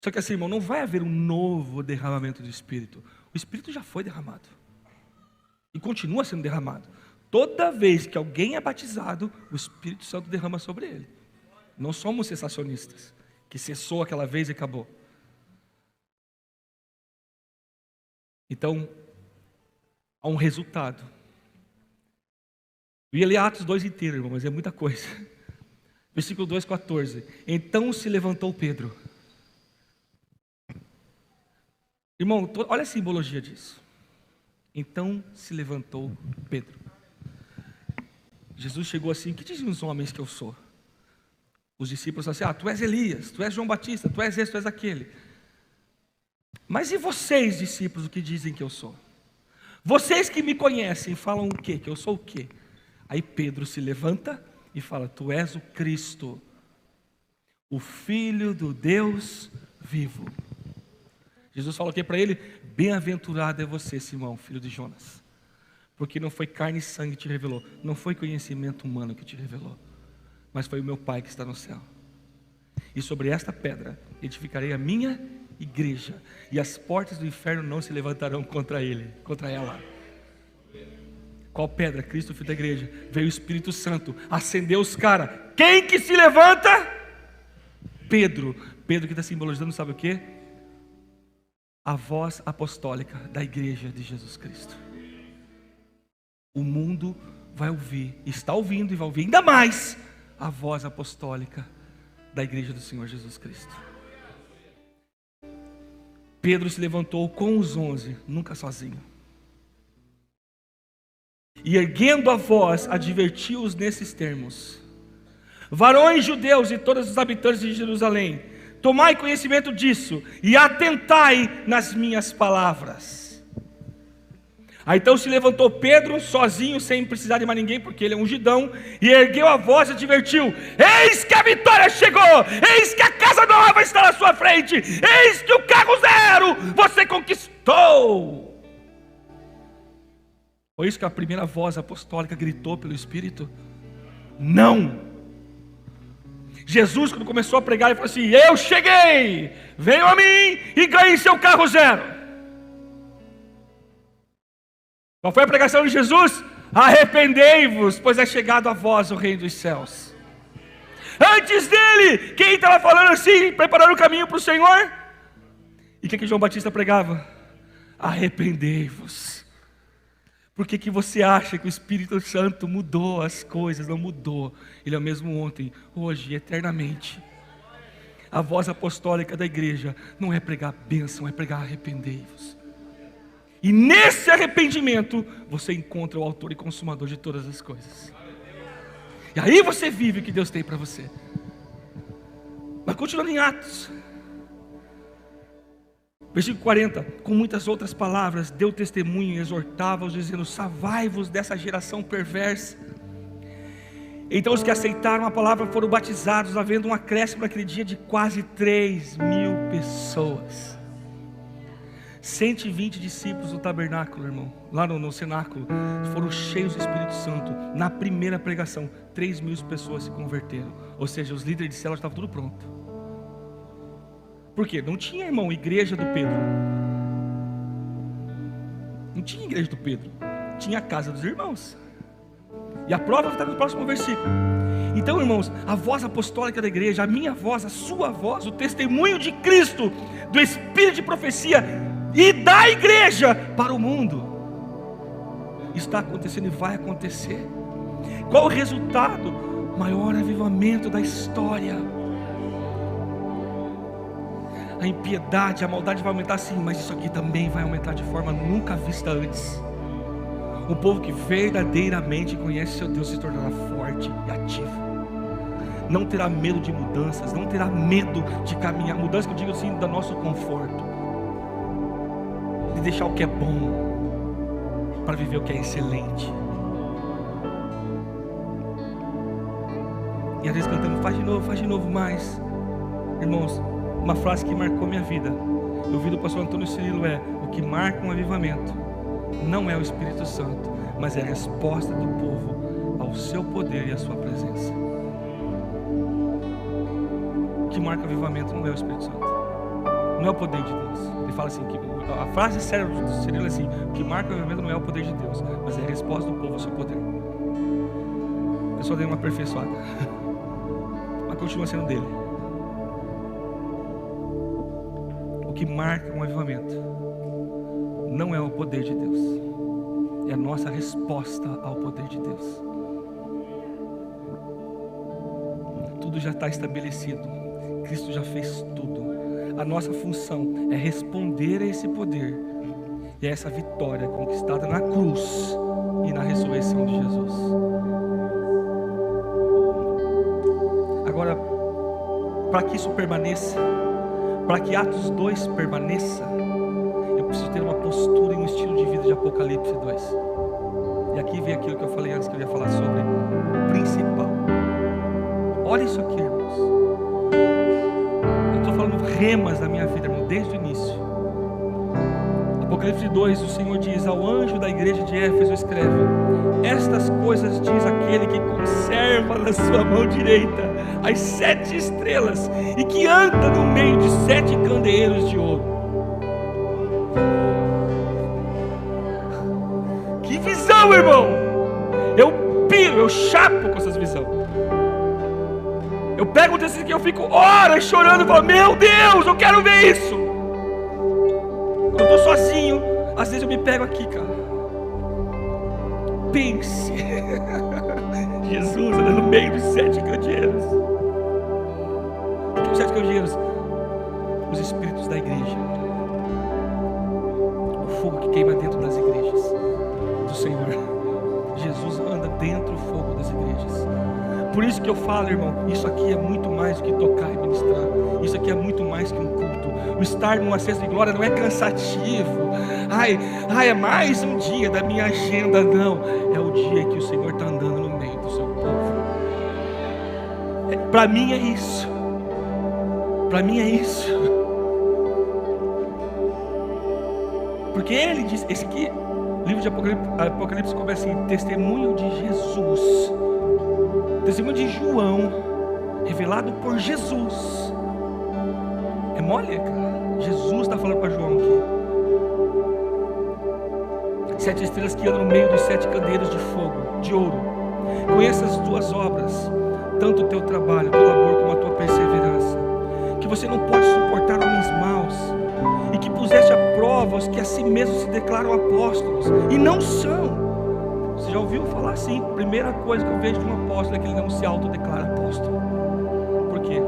Só que assim, irmão, não vai haver um novo derramamento do Espírito. O Espírito já foi derramado. E continua sendo derramado. Toda vez que alguém é batizado, o Espírito Santo derrama sobre ele. Não somos cessacionistas, que cessou aquela vez e acabou. Então, há um resultado. Eu ia ler Atos 2 inteiro, irmão, mas é muita coisa. Versículo 2,14. Então se levantou Pedro. Irmão, olha a simbologia disso. Então se levantou Pedro. Jesus chegou assim, o que dizem os homens que eu sou? Os discípulos falaram assim, tu és Elias, tu és João Batista, tu és esse, tu és aquele. Mas e vocês, discípulos, o que dizem que eu sou? Vocês que me conhecem, falam o quê? Que eu sou o quê? Aí Pedro se levanta e fala, tu és o Cristo, o Filho do Deus vivo. Jesus falou aqui para ele, bem-aventurado é você, Simão, filho de Jonas, porque não foi carne e sangue que te revelou, não foi conhecimento humano que te revelou, mas foi o meu Pai que está no céu. E sobre esta pedra edificarei a minha igreja, e as portas do inferno não se levantarão contra ela. Qual pedra? Cristo, filho da igreja. Veio o Espírito Santo, acendeu os caras. Quem que se levanta? Pedro. Pedro que está simbolizando, sabe o que? A voz apostólica da igreja de Jesus Cristo. O mundo vai ouvir, está ouvindo e vai ouvir ainda mais a voz apostólica da igreja do Senhor Jesus Cristo. Pedro se levantou com os 11, nunca sozinho. E erguendo a voz, advertiu-os nesses termos: varões judeus e todos os habitantes de Jerusalém, tomai conhecimento disso e atentai nas minhas palavras. Aí então se levantou Pedro sozinho, sem precisar de mais ninguém, porque ele é ungidão, e ergueu a voz e advertiu: eis que a vitória chegou, eis que a casa nova está na sua frente, eis que o carro zero você conquistou. Foi isso que a primeira voz apostólica gritou pelo Espírito? Não. Jesus, quando começou a pregar, ele falou assim: eu cheguei, venham a mim e ganhem seu carro zero. Qual foi a pregação de Jesus? Arrependei-vos, pois é chegado a vós o reino dos céus. Antes dele, quem estava falando assim, preparando o caminho para o Senhor? E o que João Batista pregava? Arrependei-vos. Por que você acha que o Espírito Santo mudou as coisas? Não mudou. Ele é o mesmo ontem, hoje, eternamente. A voz apostólica da igreja não é pregar bênção, é pregar arrependei-vos. E nesse arrependimento você encontra o autor e consumador de todas as coisas. E aí você vive o que Deus tem para você. Mas continuando em Atos, versículo 40, com muitas outras palavras, deu testemunho e exortava-os, dizendo: salvai-vos dessa geração perversa. Então os que aceitaram a palavra foram batizados, havendo um acréscimo naquele dia de quase 3.000 pessoas. 120 discípulos do tabernáculo, irmão, lá no cenáculo, foram cheios do Espírito Santo. Na primeira pregação, 3.000 pessoas se converteram. Ou seja, os líderes de célula estavam tudo pronto. Por quê? Não tinha, irmão, igreja do Pedro. Não tinha igreja do Pedro. Tinha a casa dos irmãos. E a prova está no próximo versículo. Então, irmãos, a voz apostólica da igreja, a minha voz, a sua voz, o testemunho de Cristo, do Espírito de profecia e da igreja para o mundo, está acontecendo e vai acontecer. Qual o resultado? Maior avivamento da história. a impiedade, a maldade vai aumentar sim, mas isso aqui também vai aumentar de forma nunca vista antes. Um povo que verdadeiramente conhece seu Deus se tornará forte e ativo. Não terá medo de mudanças, não terá medo de caminhar. Mudança que eu digo assim, do nosso conforto, de deixar o que é bom para viver o que é excelente. E às vezes cantamos, faz de novo mais. Irmãos, uma frase que marcou minha vida, eu ouvi do pastor Antônio Cirilo, o que marca um avivamento não é o Espírito Santo, mas é a resposta do povo ao seu poder e à sua presença. O que marca o avivamento não é o Espírito Santo, não é o poder de Deus. Ele fala assim, a frase séria do Cirilo é assim: o que marca o avivamento não é o poder de Deus, mas é a resposta do povo ao seu poder. A pessoa deu uma aperfeiçoada, mas continua sendo dele. O que marca um avivamento não é o poder de Deus, é a nossa resposta ao poder de Deus. Tudo já está estabelecido, Cristo já fez tudo. A nossa função é responder a esse poder e a essa vitória conquistada na cruz e na ressurreição de Jesus. Agora, para que isso permaneça, para que Atos 2 permaneça, eu preciso ter uma postura e um estilo de vida de Apocalipse 2. E aqui vem aquilo que eu falei antes, que eu ia falar sobre o principal. Olha isso aqui, irmãos. Eu estou falando remas da minha vida, irmão, desde o início. Apocalipse 2, o Senhor diz ao anjo da igreja de Éfeso, escreve: estas coisas diz aquele que conserva na sua mão direita as 7 estrelas e que anda no meio de 7 candeeiros de ouro. Que visão, irmão! Eu piro, eu chapo com essas visões. Eu pego um desses aqui, eu fico horas chorando e falo: meu Deus, eu quero ver isso. Quando eu estou sozinho, às vezes eu me pego aqui, cara. Pense, Jesus anda no meio dos 7 candeeiros. O que os 7 candeeiros? Os espíritos da igreja, o fogo que queima dentro das igrejas do Senhor. Jesus anda dentro do fogo das igrejas. Por isso que eu falo, irmão, isso aqui é muito mais do que tocar e ministrar. Isso aqui é muito mais que um culto. O estar num acesso de glória não é cansativo. É mais um dia da minha agenda, não. É o dia que o Senhor está andando no meio do seu povo. Para mim é isso. Para mim é isso. Porque ele diz, esse aqui, o livro de Apocalipse começa assim: testemunho de Jesus. Testemunho de João, revelado por Jesus. É mole, cara? Jesus está falando para João aqui. 7 estrelas que andam no meio dos 7 candeeiros de fogo, de ouro. Conheça as tuas obras, tanto o teu trabalho, o teu labor, como a tua perseverança. Que você não pode suportar homens maus, e que puseste à prova os que a si mesmos se declaram apóstolos, e não são. Você já ouviu falar assim? Primeira coisa que eu vejo de um apóstolo é que ele não se autodeclara apóstolo. Por quê?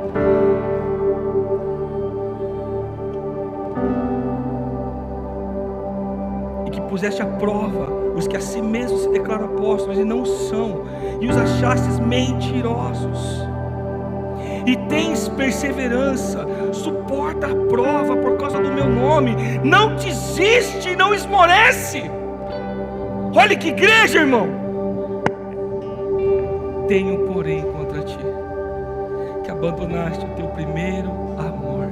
E que puseste à prova os que a si mesmos se declaram apóstolos e não são, e os achastes mentirosos. E tens perseverança, suporta a prova por causa do meu nome, não desiste, não esmorece. Olha que igreja, irmão. Tenho, porém, contra ti que abandonaste o teu primeiro amor.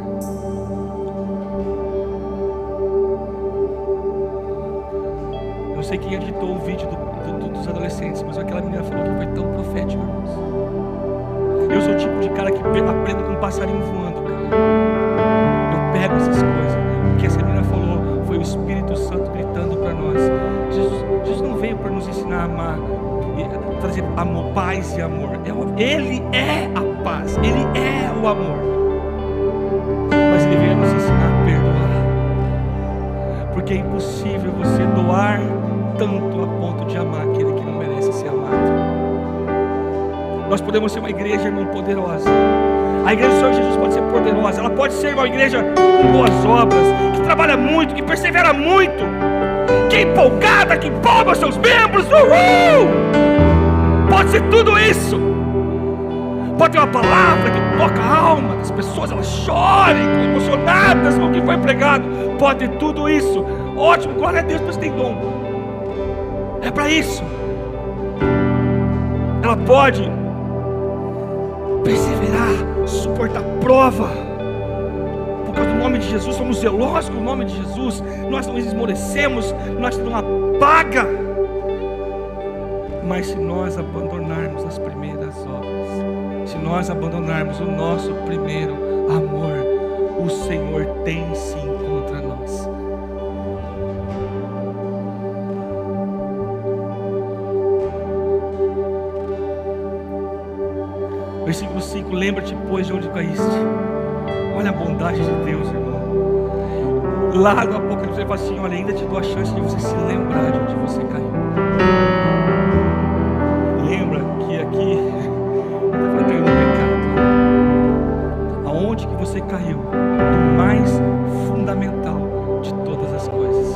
Eu não sei quem editou o vídeo dos adolescentes, mas aquela menina falou que foi tão profético, irmãos. Eu sou o tipo de cara que aprendo com um passarinho voando, cara. Eu pego essas coisas. O que essa menina falou foi o Espírito Santo gritando para nós. Jesus não veio para nos ensinar a amar, trazer amor, paz e amor. Ele é a paz, Ele é o amor. Mas Ele veio nos ensinar a perdoar. Porque é impossível você doar tanto a ponto de amar aquele que não merece ser amado. Nós podemos ser uma igreja, irmão, poderosa. A igreja do Senhor Jesus pode ser poderosa, ela pode ser uma igreja com boas obras, que trabalha muito, que persevera muito, que é empolgada, que empolga os seus membros. Pode ser tudo isso. Pode ter uma palavra que toca a alma das pessoas, elas chorem, emocionadas com o que foi pregado. Pode ter tudo isso. Ótimo, glória a Deus, você tem dom. É para isso. Ela pode perseverar, suportar prova. Por causa do nome de Jesus, somos zelosos com o nome de Jesus. Nós não esmorecemos, nós não apaga. Mas se nós abandonarmos as primeiras obras, se nós abandonarmos o nosso primeiro amor, o Senhor tem sim contra nós. Versículo 5: lembra-te, pois, de onde caíste. Olha a bondade de Deus, irmão. Lá no Apocalipse ele fala assim: olha, ainda te dou a chance de você se lembrar de onde você caiu. Lembra que aqui está tratando do pecado. Aonde que você caiu? Do mais fundamental de todas as coisas.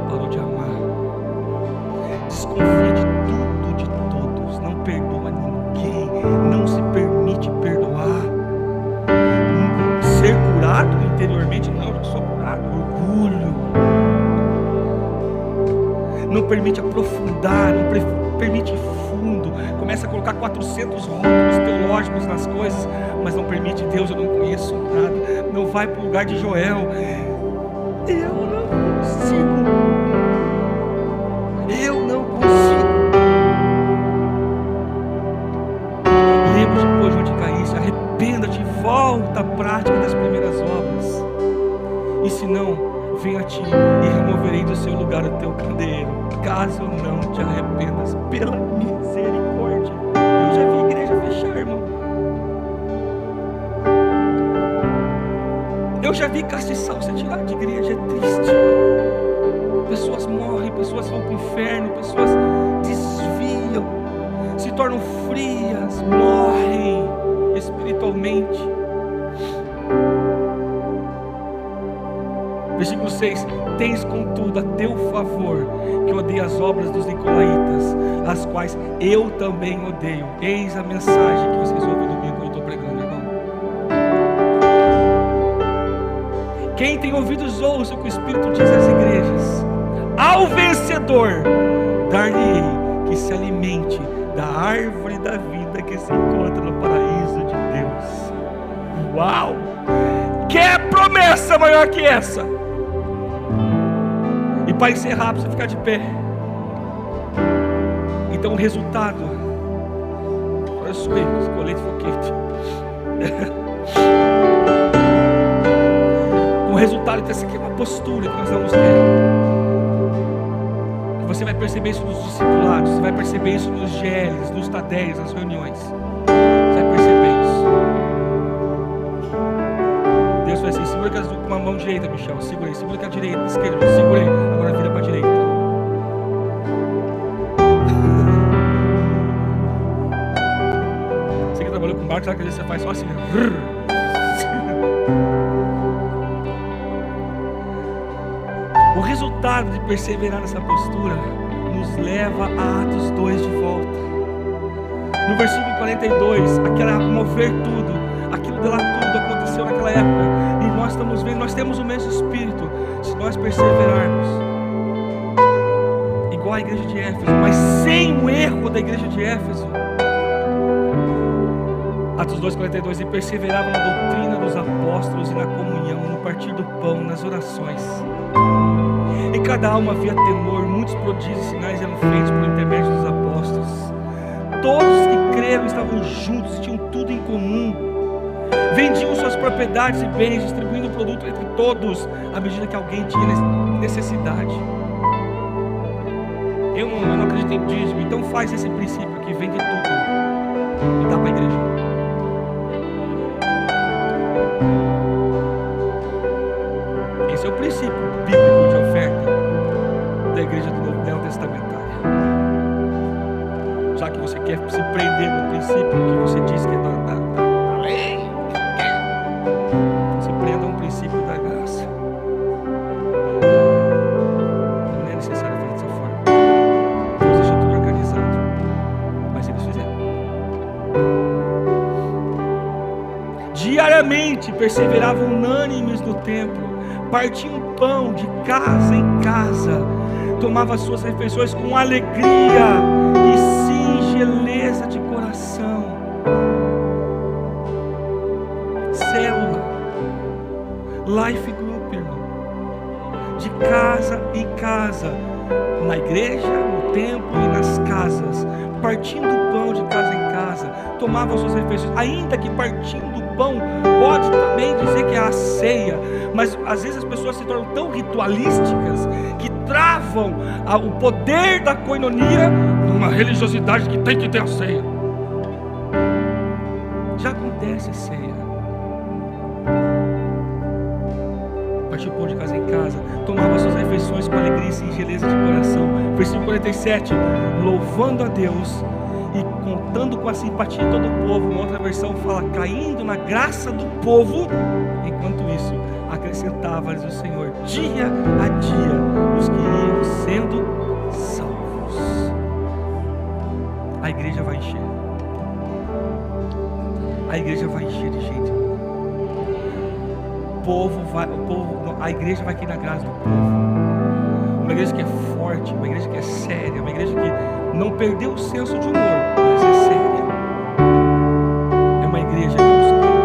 Parou de amar. Desconfia de tudo, de todos. Não perdoa ninguém. Não se permite perdoar. Ser curado interiormente, não, eu sou curado. Orgulho. Não permite aprofundar, não permite fundo. Começa a colocar 400 rótulos teológicos nas coisas, mas não permite. Deus, eu não conheço nada. Não vai para o lugar de Joel. Eu não consigo. Eu não consigo. Lembra depois de onde caíste, arrependa-te, volta à prática das primeiras obras. E se não, venha a ti e removerei do seu lugar o teu candeeiro, caso não te arrependas, pela misericórdia. Eu já vi igreja fechar, irmão. Eu já vi castiçal ser tirado de igreja. É triste. Pessoas morrem, pessoas vão para o inferno, pessoas desviam, se tornam frias, morrem espiritualmente. Versículo 6: tens contudo a teu favor que odeia as obras dos nicolaítas, as quais eu também odeio. Eis a mensagem que vocês ouvem domingo quando eu estou pregando, irmão. Quem tem ouvidos ouça o que o Espírito diz às igrejas. Ao vencedor dar-lhe-ei que se alimente da árvore da vida que se encontra no paraíso de Deus. Uau! Que promessa maior que essa? E para encerrar, para você ficar de pé. Então o resultado, olha só aí, colete foguete. O resultado dessa aqui é uma postura que nós vamos ter. Você vai perceber isso nos discipulados, você vai perceber isso nos GLs, nos TADEs, nas reuniões. Você vai perceber isso. Deus vai assim: segura com a mão direita, Michel, segura aí, segura com a direita, esquerda, segura aí, agora vira para a direita. Você que trabalhou com barco, sabe que às vezes você faz só assim, né? O resultado de perseverar nessa postura nos leva a Atos 2 de volta. No versículo 42, aquela mover tudo, aquilo de lá tudo aconteceu naquela época, e nós estamos vendo, nós temos o mesmo Espírito, se nós perseverarmos, igual a igreja de Éfeso, mas sem o erro da igreja de Éfeso. Atos 2:42, e perseveravam na doutrina dos apóstolos e na comunhão, no partir do pão, nas orações. Em cada alma havia temor, muitos prodígios e sinais eram feitos por intermédio dos apóstolos. Todos os que creram estavam juntos e tinham tudo em comum. Vendiam suas propriedades e bens, distribuindo o produto entre todos, à medida que alguém tinha necessidade. Eu não acredito em dízimo, então faz esse princípio aqui, vende tudo e dá para a igreja. Esse é o princípio bíblico de oferta da igreja do Novo Neotestamentária. Já que você quer se prender no princípio que você diz que é da lei, perseveravam unânimes no templo, partiam pão de casa em casa, tomavam as suas refeições com alegria e singeleza de coração. Célula, life group, irmão, de casa em casa, na igreja, no templo e nas casas, partindo o pão de casa em casa, tomavam as suas refeições. Ainda que partindo o pão pode também dizer que é a ceia, mas às vezes as pessoas se tornam tão ritualísticas que travam o poder da koinonia numa religiosidade que tem que ter a ceia. Já acontece a ceia. Partiu o pão de casa em casa, tomava as suas refeições com alegria e singeleza de coração. Versículo 47, louvando a Deus e contando com a simpatia de todo o povo. Uma outra versão fala, caindo na graça do povo. Enquanto isso, acrescentava-lhes o Senhor, dia a dia, os que iam sendo salvos. A igreja vai encher. A igreja vai encher de gente. A igreja vai cair na graça do povo. Uma igreja que é forte, uma igreja que é séria, uma igreja que não perdeu o senso de humor, mas é séria. É uma igreja que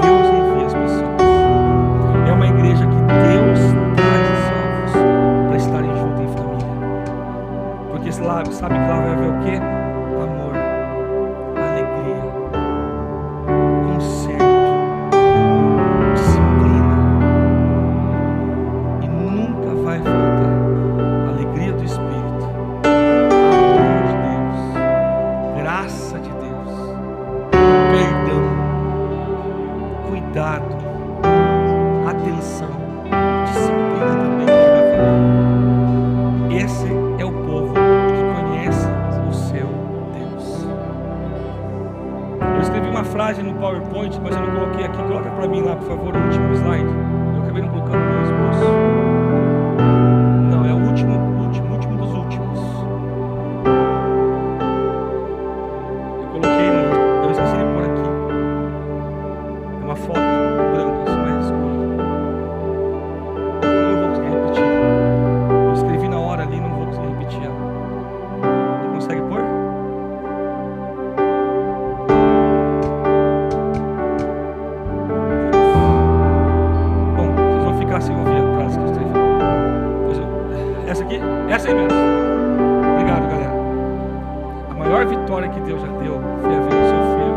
Deus envia as pessoas. É uma igreja que Deus traz os salvos para estarem juntos em família. Porque sabe que lá vai haver o quê? Amor, alegria, conserto, disciplina. E nunca vai faltar a alegria do Espírito, amor de Deus, graça de Deus, perdão, cuidado, atenção, disciplina também que vai falar. Esse é o povo que conhece o seu Deus. Eu escrevi uma frase no PowerPoint, mas eu não coloquei aqui. Coloca para mim lá, por favor, o último slide. Eu acabei não colocando no meu esboço. Não, é o último dos últimos. Eu coloquei, eu esqueci de pôr aqui. É uma foto branca, isso mais escura. Eu não vou conseguir repetir. Eu escrevi na hora ali, não vou conseguir repetir ela. Não consegue pôr? Bom, vocês vão ficar sem ouvir a frase que eu escrevi. Essa aqui? Essa aí mesmo. Obrigado, galera. A maior vitória que Deus já deu foi a vida do seu filho.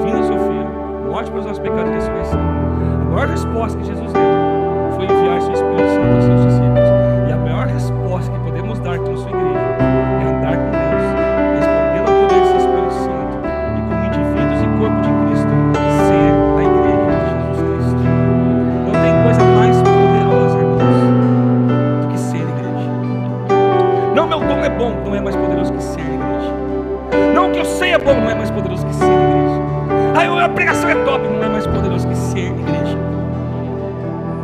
Vindo do seu filho, morte para os nossos pecados e ressurreição. A maior resposta que Jesus deu foi enviar seu Espírito Santo aos seus discípulos. E a maior resposta que podemos dar com a sua igreja é andar com Deus, respondendo ao poder do seu Espírito Santo e como indivíduos e corpo de Cristo, ser a igreja de Jesus Cristo. Não tem coisa mais poderosa, irmãos, do que ser igreja. Não, meu dom é bom, não é mais poderoso que ser igreja. Não, o que eu sei é bom, não é mais poderoso que ser igreja. A pregação é top, não é mais poderoso que ser igreja.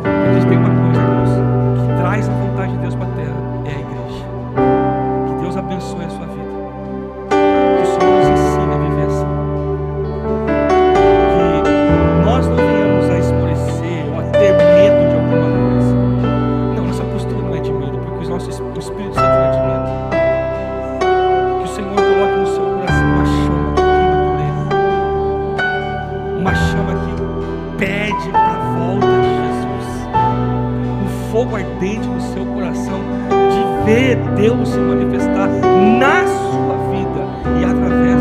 A gente tem uma coisa, irmãos, que traz a vontade de Deus para a terra, é a igreja. Que Deus abençoe a sua vida. Que o Senhor nos ensine a viver assim. Que nós não venhamos a esmorecer ou a ter medo de alguma coisa. Não, nossa postura não é de medo, porque o Espírito Santo não é de medo. Que o Senhor coloque no seu coração uma chama que queima por Ele. Uma chama que pede para a volta de Jesus. Um fogo ardente no seu coração de ver Deus se manifestar na sua vida e através